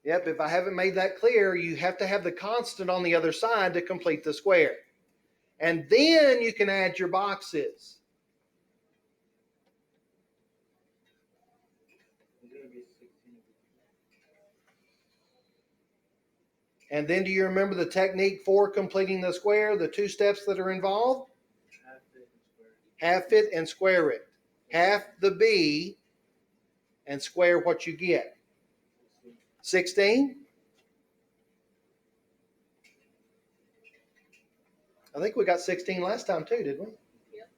Yep, if I haven't made that clear, you have to have the constant on the other side to complete the square. And then you can add your boxes. It's gonna be 16. And then do you remember the technique for completing the square, the two steps that are involved? Half it and square it. Half it and square it. Half the b and square what you get. 16? I think we got 16 last time too, didn't we? Yep.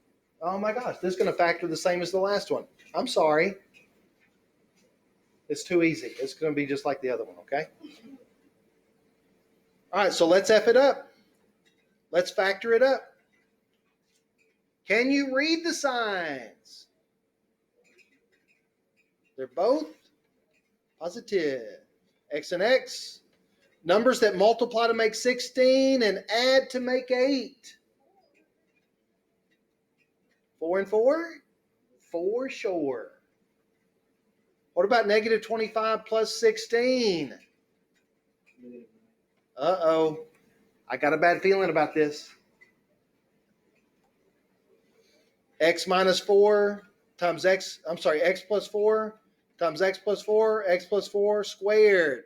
Oh my gosh, this is going to factor the same as the last one. I'm sorry. It's too easy. It's going to be just like the other one, okay? All right, so let's F it up. Let's factor it up. Can you read the signs? They're both positive. X and X. Numbers that multiply to make 16 and add to make 8. 4 and 4? For sure. What about negative 25 plus 16? Uh-oh. I got a bad feeling about this. X minus 4 times X, I'm sorry, X plus 4 times X plus 4, X plus 4 squared.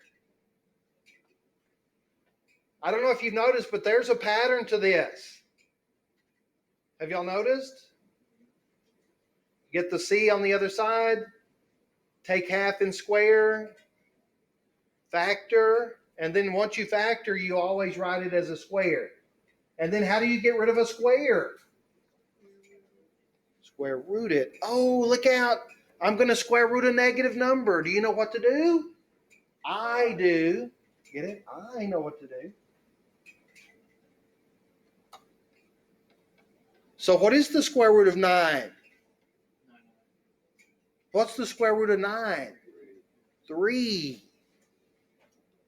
I don't know if you've noticed, but there's a pattern to this. Have y'all noticed? Get the C on the other side, take half and square, factor, and then once you factor, you always write it as a square. And then how do you get rid of a square? Square root it. Oh, look out. I'm going to square root a negative number. Do you know what to do? I do. Get it? I know what to do. So what is the square root of 9? What's the square root of 9? 3.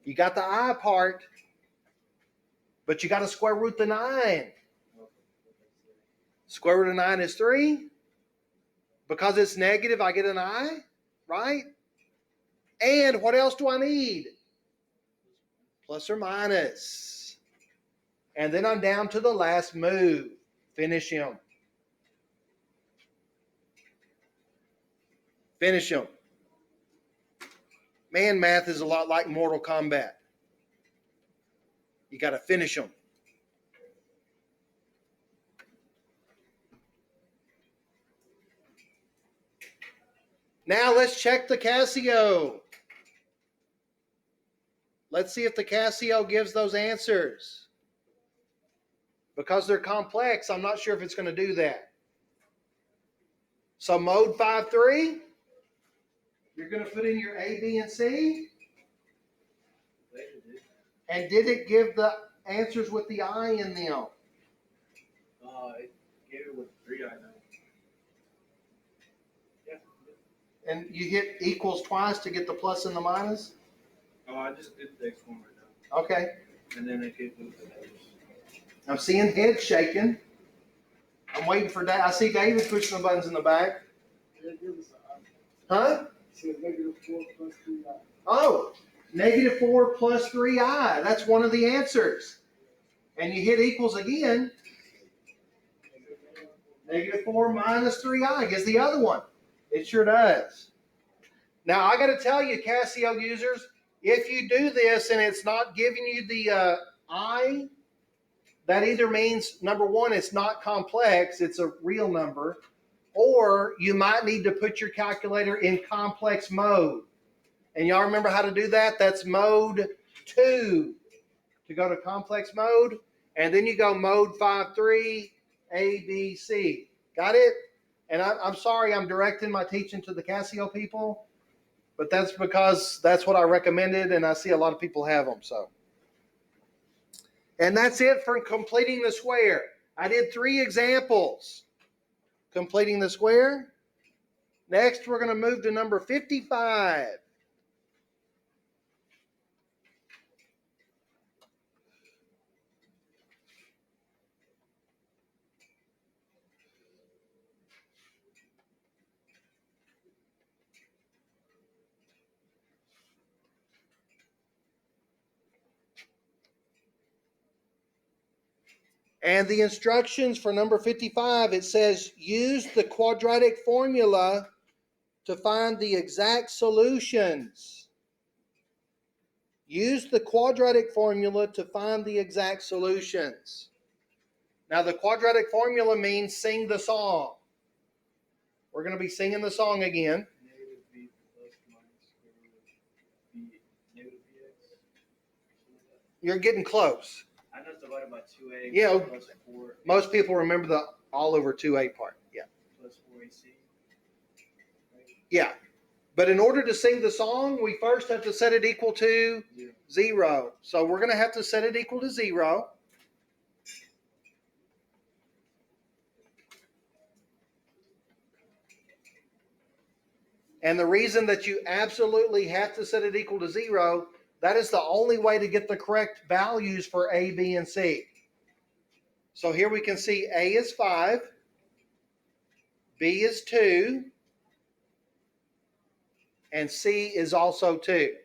You got the I part, but you got to square root the 9. Square root of 9 is 3. Because it's negative, I get an I, right? And what else do I need? Plus or minus. And then I'm down to the last move. Finish him. Finish him. Man, math is a lot like Mortal Kombat. You got to finish them. Now let's check the Casio. Let's see if the Casio gives those answers. Because they're complex, I'm not sure if it's going to do that. So mode 5-3, you're going to put in your A, B, and C. And did it give the answers with the I in them? It gave it with 3 I know. Yeah. And you hit equals twice to get the plus and the minus? Oh, I just did the next one right now. Okay. And then I gave it the others. I'm seeing heads shaking. I'm waiting for Dave. I see David pushing the buttons in the back. Huh? Oh, -4 plus 3i. That's one of the answers. And you hit equals again. -4 minus 3i is the other one. It sure does. Now, I got to tell you, Casio users, if you do this and it's not giving you the I, that either means, number one, it's not complex, it's a real number, or you might need to put your calculator in complex mode. And y'all remember how to do that? That's mode 2 to go to complex mode. And then you go mode 5.3, A, B, C. Got it? And I'm sorry I'm directing my teaching to the Casio people, but that's because that's what I recommended, and I see a lot of people have them. So, and that's it for completing the square. I did 3 examples completing the square. Next, we're going to move to number 55. And the instructions for number 55, it says, use the quadratic formula to find the exact solutions. Use the quadratic formula to find the exact solutions. Now, the quadratic formula means sing the song. We're going to be singing the song again. -b plus minus square root b negative bx. You're getting close. I know it's divided by 2a Yeah. plus 4. Most people remember the all over 2a part. Yeah. Plus 4ac. Right? Yeah. But in order to sing the song, we first have to set it equal to 0. So we're going to have to set it equal to 0. And the reason that you absolutely have to set it equal to 0, that is the only way to get the correct values for A, B, and C. So here we can see A is 5, B is 2, and C is also 2.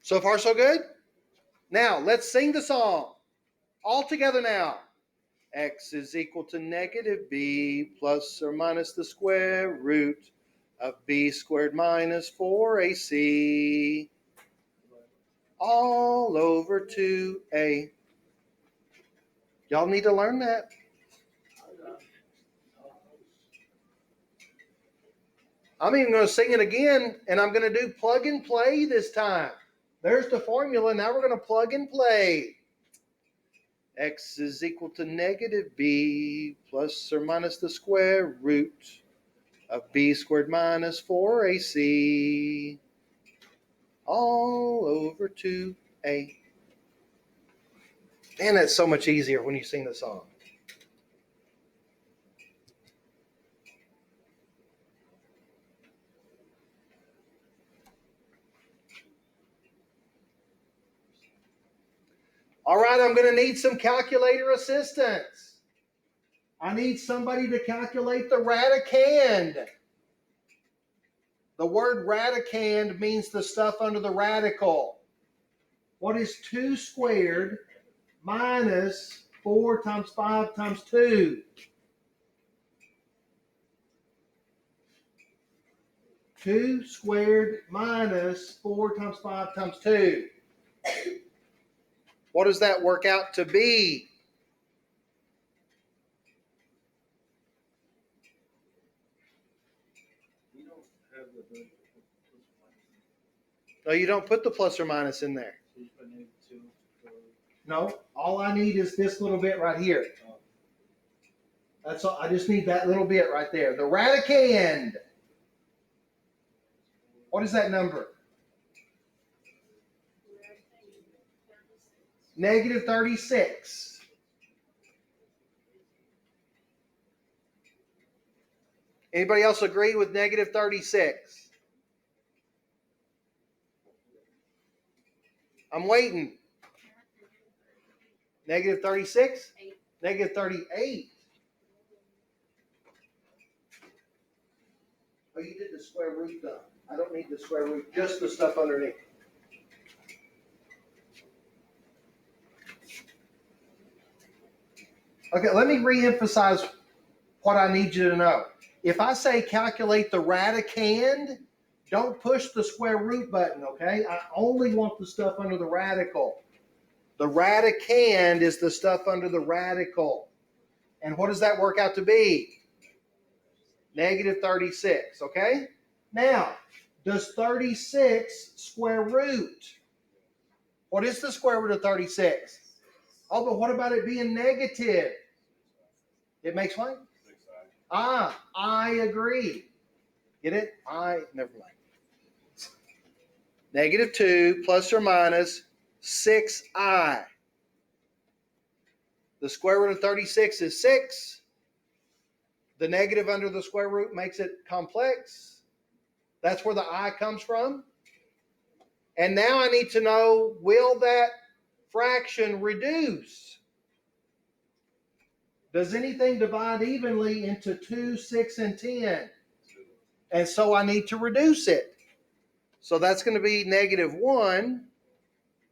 So far, so good? Now, let's sing the song. All together now. X is equal to -b plus or minus the square root of b squared minus 4ac all over 2a. Y'all need to learn that. I'm even going to sing it again, and I'm going to do plug and play this time. There's the formula. Now we're going to plug and play. X is equal to -b plus or minus the square root of b squared minus 4ac all over 2a. Man, that's so much easier when you sing the song. All right, I'm going to need some calculator assistance. I need somebody to calculate the radicand. The word radicand means the stuff under the radical. What is 2 squared minus 4 times 5 times 2? 2 squared minus 4 times 5 times 2. What does that work out to be? We don't have the ability to put plus or minus. No, you don't put the plus or minus in there. So you put -2 for. No, all I need is this little bit right here. That's all. I just need that little bit right there. The radicand. What is that number? -36. Anybody else agree with -36? I'm waiting. -36? -38. Oh, you did the square root though. I don't need the square root, just the stuff underneath. Okay, let me re-emphasize what I need you to know. If I say calculate the radicand, don't push the square root button, okay? I only want the stuff under the radical. The radicand is the stuff under the radical. And what does that work out to be? Negative 36, okay? Now, does 36 square root? What is the square root of 36? Oh, but what about it being negative? It makes what? I agree. Get it? Never mind. Negative 2 plus or minus 6i. The square root of 36 is 6. The negative under the square root makes it complex. That's where the I comes from. And now I need to know, will that fraction reduce? Does anything divide evenly into 2, 6, and 10? And so I need to reduce it. So that's going to be negative 1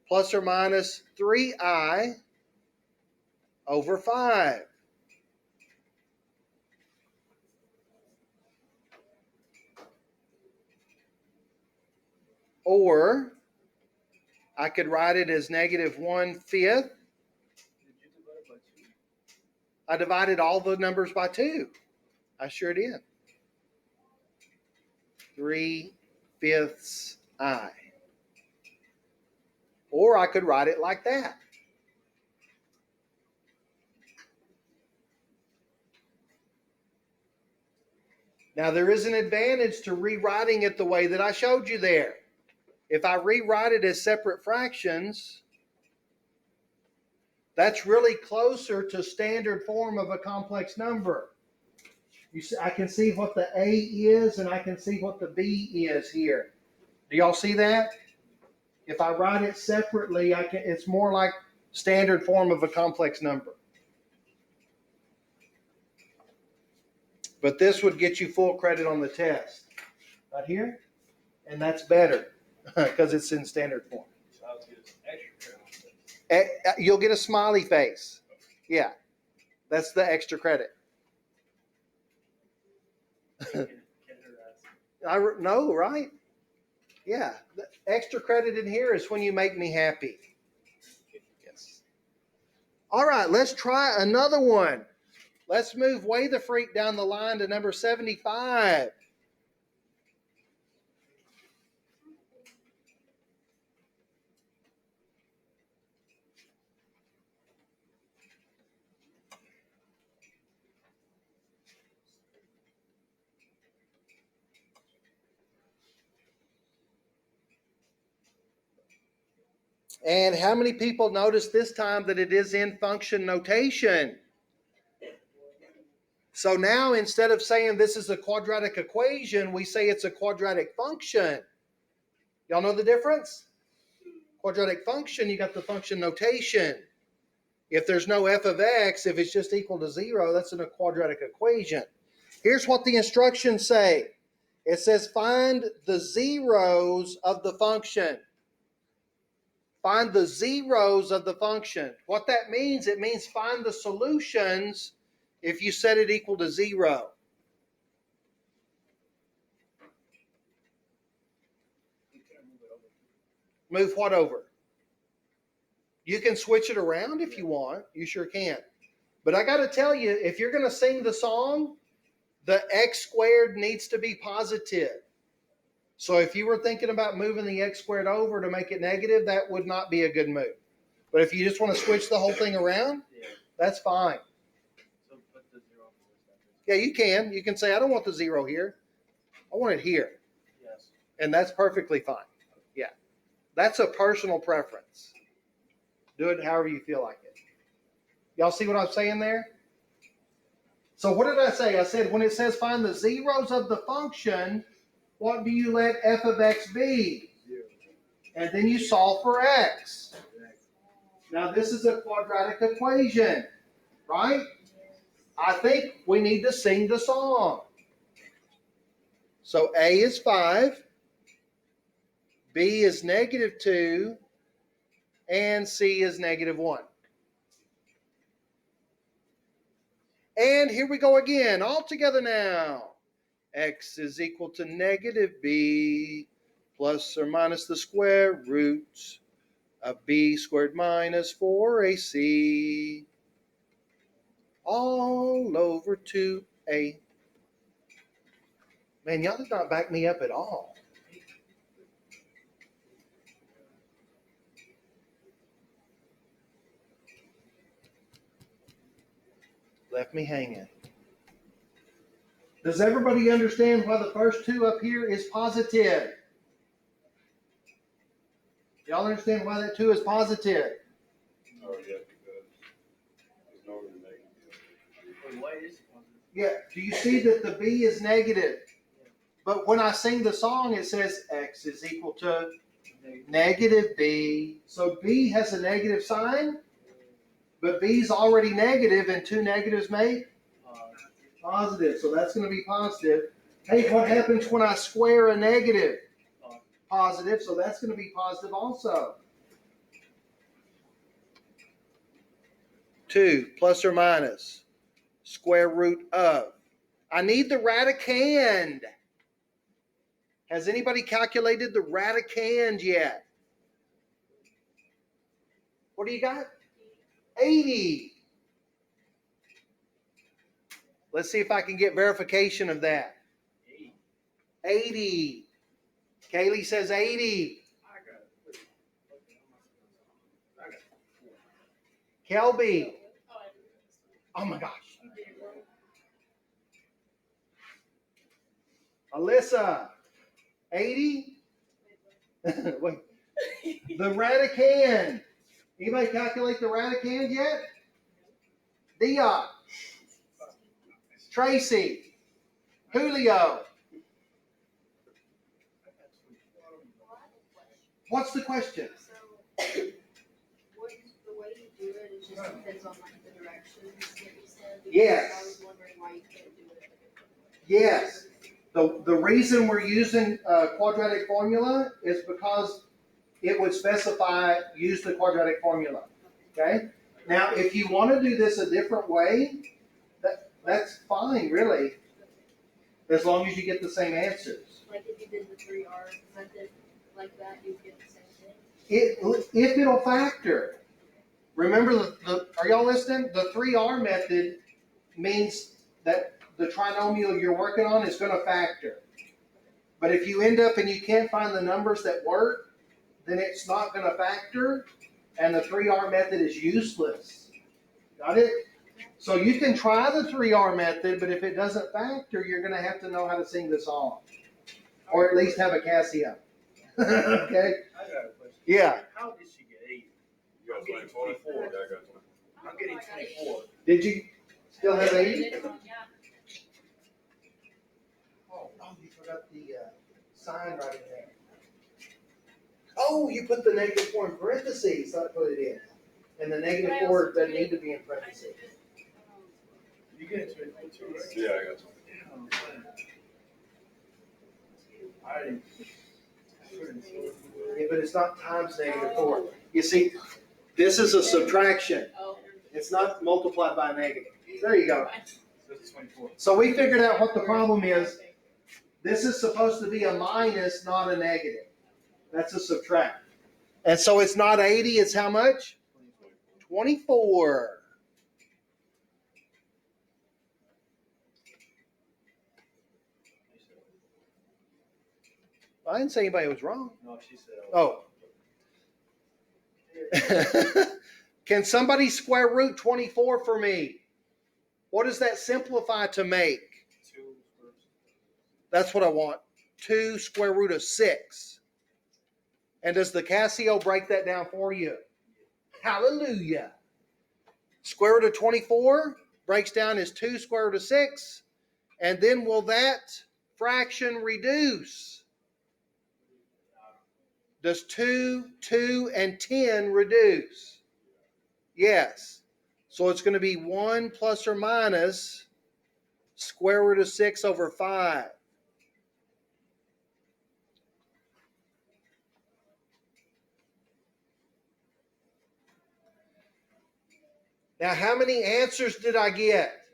plus or minus 3i over 5. Or I could write it as negative 1/5. Did you divide it by 2? I divided all the numbers by 2. I sure did. 3/5 I. Or I could write it like that. Now there is an advantage to rewriting it the way that I showed you there. If I rewrite it as separate fractions, that's really closer to standard form of a complex number. You see, I can see what the A is and I can see what the B is here. Do y'all see that? If I write it separately, it's more like standard form of a complex number. But this would get you full credit on the test. Right here? And that's better because it's in standard form. So I'll get extra credit. You'll get a smiley face. Yeah. That's the extra credit. No, right? Yeah. The extra credit in here is when you make me happy. Yes. All right, let's try another one. Let's move way the freak down the line to number 75. And how many people notice this time that it is in function notation? So now instead of saying this is a quadratic equation, we say it's a quadratic function. Y'all know the difference? Quadratic function, you got the function notation. If there's no f of x, if it's just equal to 0, that's in a quadratic equation. Here's what the instructions say. It says find the zeros of the function. Find the zeros of the function. What that means, it means find the solutions if you set it equal to 0. Move what over? You can switch it around if you want. You sure can. But I got to tell you, if you're going to sing the song, the x squared needs to be positive. So if you were thinking about moving the x squared over to make it negative, that would not be a good move. But if you just want to switch the whole thing around, that's fine. So put the 0 Yeah, you can. You can say, I don't want the 0 here. I want it here. Yes. And that's perfectly fine. Yeah. That's a personal preference. Do it however you feel like it. Y'all see what I'm saying there? So what did I say? I said when it says find the zeros of the function, what do you let f of x be? 0. And then you solve for x. Now this is a quadratic equation, right? I think we need to sing the song. So A is 5, B is -2, and C is -1. And here we go again, all together now. X is equal to -b plus or minus the square root of b squared minus 4ac all over 2a. Man, y'all did not back me up at all. Left me hanging. Does everybody understand why the first 2 up here is positive? Y'all understand why that 2 is positive? Oh, yeah, because it's no negative. Wait, why is it positive? Yeah, do you see that the b is negative? But when I sing the song, it says x is equal to -b. So b has a negative sign, but b's already negative, and 2 negatives make positive. So that's going to be positive. Hey, what happens when I square a negative? Positive, so that's going to be positive also. 2 plus or minus square root of. I need the radicand. Has anybody calculated the radicand yet? What do you got? 80. Let's see if I can get verification of that. 80. Kaylee says 80. Kelby. Oh my gosh. Alyssa. 80? Wait. The radicand. Anybody calculate the radicand yet? Dia. Tracy. Julio. What's the question? So, what is the way you do it? It just depends on like the directions that you said. Because Yes. I was wondering why you can't do it. Yes. The reason we're using quadratic formula is because it would specify use the quadratic formula. Okay? Now, if you want to do this a different way, that's fine, really, as long as you get the same answers. Like if you did the 3R method like that, you'd get the same thing. If it'll factor. Remember, are y'all listening? The 3R method means that the trinomial you're working on is going to factor. But if you end up and you can't find the numbers that work, then it's not going to factor, and the 3R method is useless. Got it? So you can try the 3R method, but if it doesn't factor, you're going to have to know how to sing the song. Or at least have a Casio. Okay? I got a question. Yeah. How did she get 80? You got 24? Yeah, I got 24. I'm getting 24. Did you still have 80? Oh, you forgot the sign right in there. Oh, you put the -4 in parentheses, so I put it in. And the -4 doesn't need to be in parentheses. You get 24 too, right? Yeah, I got 24. I didn't. Yeah, but it's not times -4. You see, this is a subtraction. It's not multiplied by a negative. There you go. That's 24. So we figured out what the problem is. This is supposed to be a minus, not a negative. That's a subtract. And so it's not 80, it's how much? 24. I didn't say anybody was wrong. No, she said. Oh. Can somebody square root 24 for me? What does that simplify to make? 2. That's what I want. 2 square root of 6. And does the Casio break that down for you? Hallelujah. Square root of 24 breaks down as 2 square root of 6. And then will that fraction reduce? Does 2, 2, and 10 reduce? Yes. So it's going to be 1 plus or minus square root of 6 over 5. Now, how many answers did I get?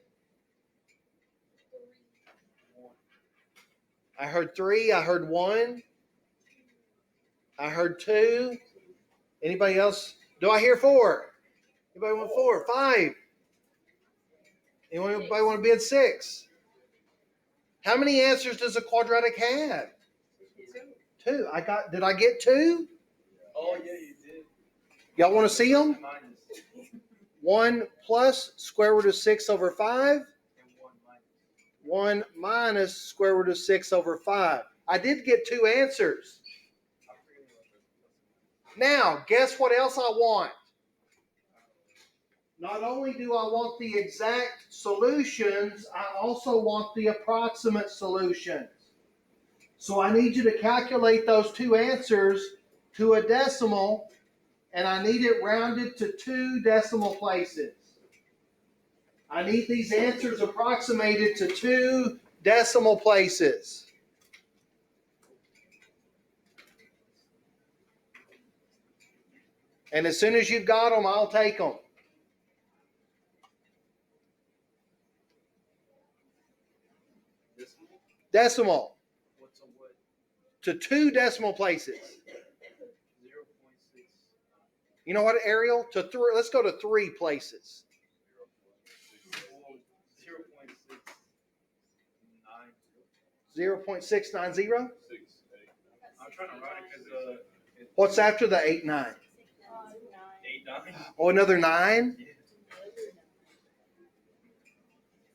I heard 3. I heard 1. I heard 2. Anybody else? Do I hear 4? Anybody want 4? 5? Anybody want to bid 6? How many answers does a quadratic have? 2. Did I get 2? Oh, yeah, you did. Y'all want to see them? Minus. 1 plus square root of 6 over 5. And 1 minus. 1 minus square root of 6 over 5. I did get 2 answers. I'm forgetting about that. Now, guess what else I want? Not only do I want the exact solutions, I also want the approximate solutions. So I need you to calculate those 2 answers to a decimal, and I need it rounded to 2 decimal places. I need these answers approximated to 2 decimal places. And as soon as you've got them, I'll take them. Decimal. What's a what? To 2 decimal places. 0.6. You know what, Ariel? To 3. Let's go to 3 places. 0.690. 0.690. 6, 8. I'm trying to write it because What's after the 8, 9? 8, 9. Oh, another 9? Yeah.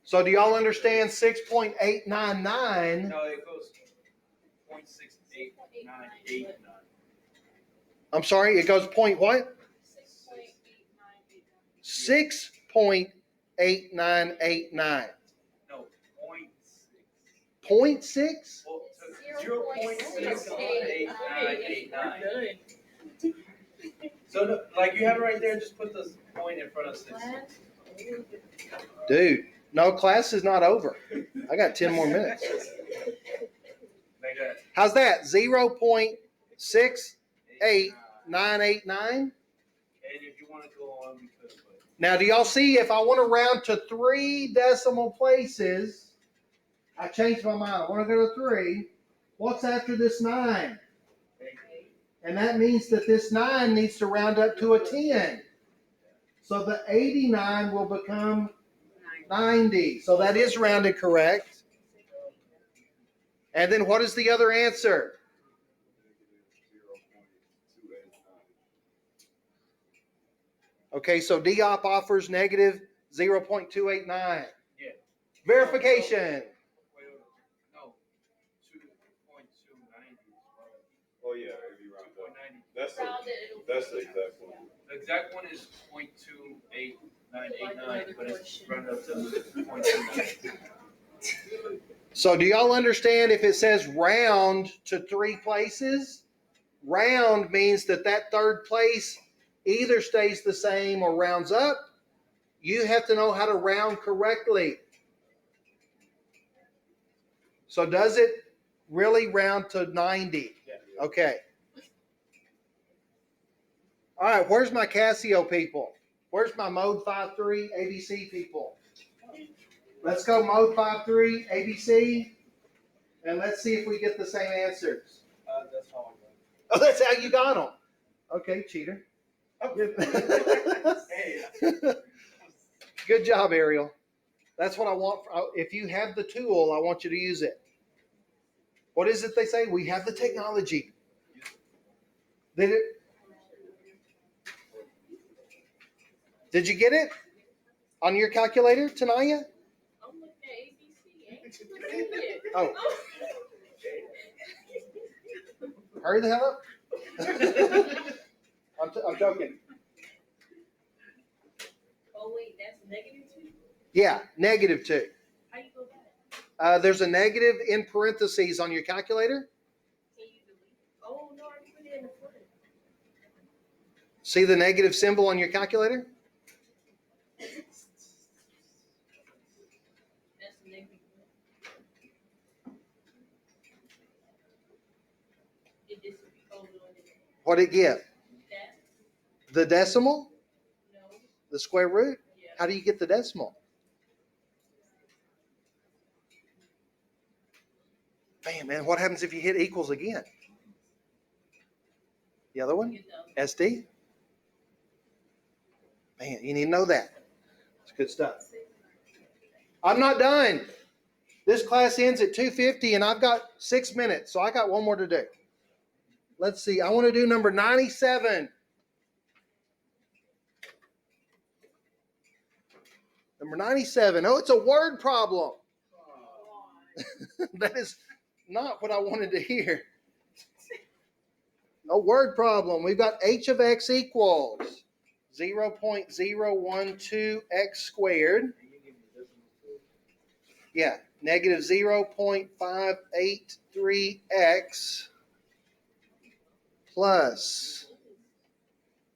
So do y'all understand 6.899? No, it goes 0.68989. I'm sorry, it goes point what? 6.8989. No, 0.6. Point 6? Well, 0.68989. So, no, like you have it right there, just put the point in front of 6. Dude, no, class is not over. I got 10 more minutes. Like that. How's that? 0.68989? And if you want to go on, we could. But Now, do y'all see if I want to round to 3 decimal places, I changed my mind. I want to go to 3. What's after this 9? And that means that this 9 needs to round up to a 10. So the 89 will become 90. So that is rounded correct. And then what is the other answer? Okay, so DOP offers negative 0.289. Yeah. Verification. Wait, no, 2.290. Oh, yeah, if you round up. 2.90. That's the exact one. The exact one is 0.28989, but it's rounded up to 0.29. So do y'all understand if it says round to 3 places? Round means that that third place either stays the same or rounds up. You have to know how to round correctly. So does it really round to 90? Yeah. Okay. All right, where's my Casio people? Where's my Mode 5.3 ABC people? Let's go Mode 5.3 ABC, and let's see if we get the same answers. That's how I got Oh, that's how you got them. Okay, cheater. Hey. Good job, Ariel. That's what I want. If you have the tool, I want you to use it. What is it they say? We have the technology. Did you get it on your calculator, Tanaya? I'm looking at ABC. Ain't you looking at it? Oh, hurry the hell up. I'm joking. Oh, wait, that's -2? Yeah, -2. How you go back? There's a negative in parentheses on your calculator. Can you delete it? Oh, no, I put it in the front. See the negative symbol on your calculator? That's -1. It disappeared. Oh, no, it didn't. What'd it give? That? The decimal? No. The square root? Yeah. How do you get the decimal? Man, what happens if you hit equals again? The other one? SD? Man, you need to know that. It's good stuff. I'm not done. This class ends at 2:50 and I've got 6 minutes, so I got one more to do. Let's see. I want to do number 97. Number 97. Oh, it's a word problem. That is not what I wanted to hear. A word problem. We've got h of x equals 0.012x squared. Yeah, negative 0.583x plus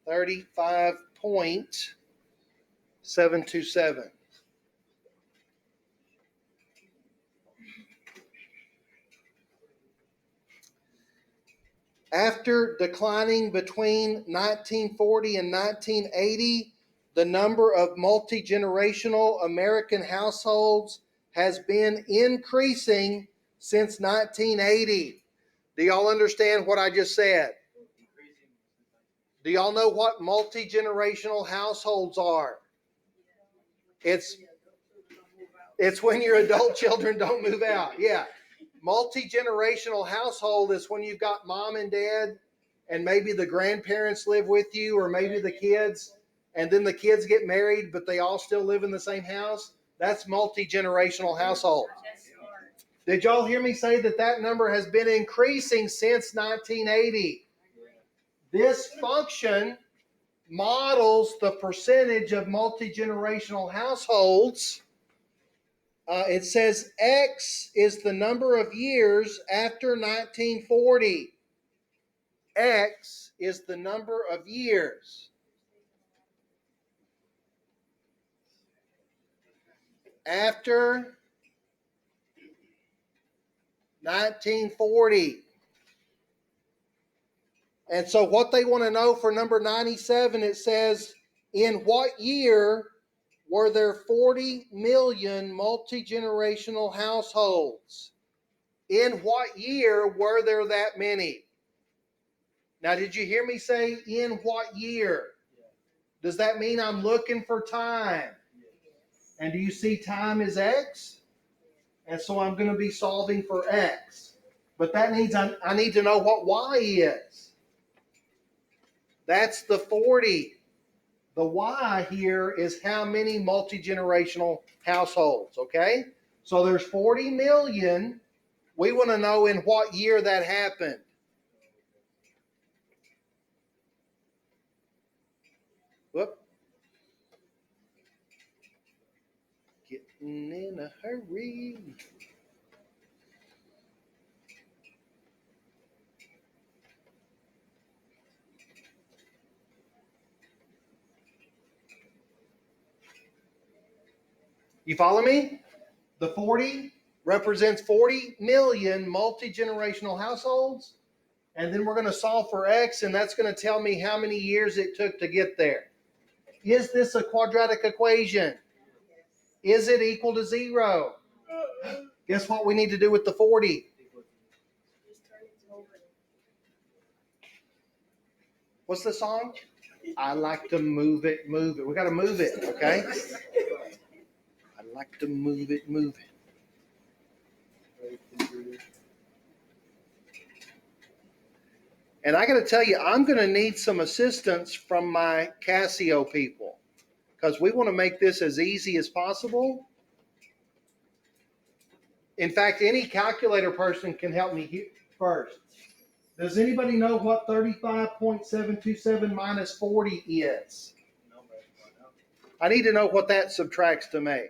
35.727. After declining between 1940 and 1980, the number of multi-generational American households has been increasing since 1980. Do y'all understand what I just said? Do y'all know what multi-generational households are? It's when your adult children don't move out. Yeah. Multi-generational household is when you've got mom and dad and maybe the grandparents live with you or maybe the kids, and then the kids get married but they all still live in the same house. That's multi-generational household. Did y'all hear me say that number has been increasing since 1980? This function models the percentage of multi-generational households. It says X is the number of years after 1940. X is the number of years after 1940. And so what they want to know for number 97, it says, in what year were there 40 million multi-generational households? In what year were there that many? Now, did you hear me say, in what year? Does that mean I'm looking for time? And do you see time is X? And so I'm going to be solving for X. But that means I need to know what Y is. That's the 40. The Y here is how many multi-generational households, okay? So there's 40 million. We want to know in what year that happened. Whoop. Getting in a hurry. You follow me? The 40 represents 40 million multi-generational households. And then we're going to solve for X, and that's going to tell me how many years it took to get there. Is this a quadratic equation? Is it equal to 0? Guess what we need to do with the 40? What's the song? I like to move it, move it. We got to move it, okay? I like to move it, move it. And I got to tell you, I'm going to need some assistance from my Casio people because we want to make this as easy as possible. In fact, any calculator person can help me first. Does anybody know what 35.727 minus 40 is? I need to know what that subtracts to me.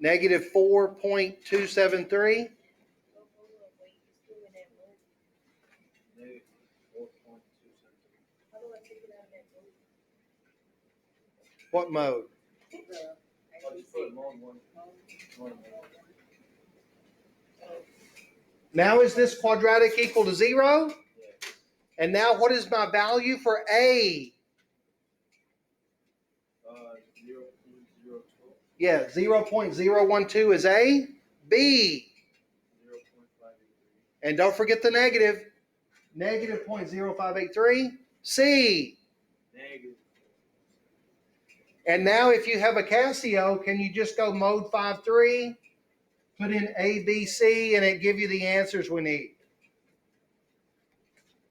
Negative 4.273. What mode? Now is this quadratic equal to 0? Yes. And now what is my value for A? 0.012. Yeah, 0.012 is A. B. 0.583. And don't forget the negative. Negative 0.0583. C. Negative. And now if you have a Casio, can you just go mode 5-3, put in A, B, C, and it give you the answers we need?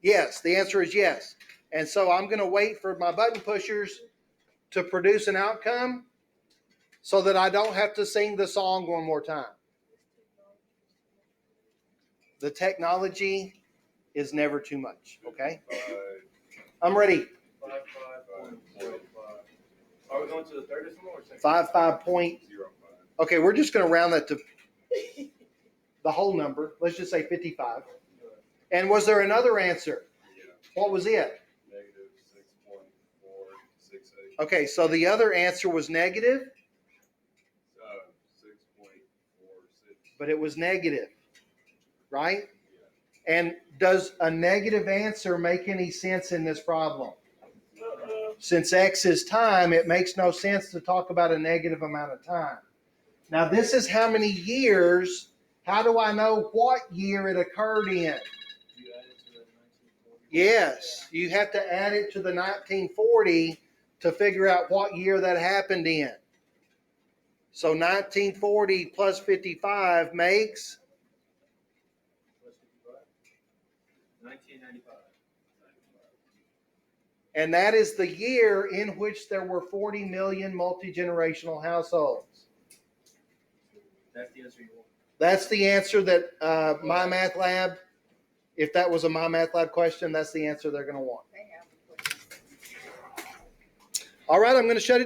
Yes, the answer is yes. And so I'm going to wait for my button pushers to produce an outcome so that I don't have to sing the song one more time. The technology is never too much, okay? I'm ready. 5.05. Are we going to the third decimal or second? 5 point. 0.05. Okay, we're just going to round that to the whole number. Let's just say 55. And was there another answer? Yeah. What was it? Negative 6.468. Okay, so the other answer was negative, 6.46. but it was negative, right? Yeah. And does a negative answer make any sense in this problem? Since X is time, it makes no sense to talk about a negative amount of time. Now, this is how many years. How do I know what year it occurred in? You add it to the 1940. Yes, you have to add it to the 1940 to figure out what year that happened in. So 1940 plus 55 makes? Plus 55. 1995. And that is the year in which there were 40 million multi-generational households. That's the answer you want. That's the answer that My Math Lab, if that was a My Math Lab question, that's the answer they're going to want. They have a question. All right, I'm going to shut it down.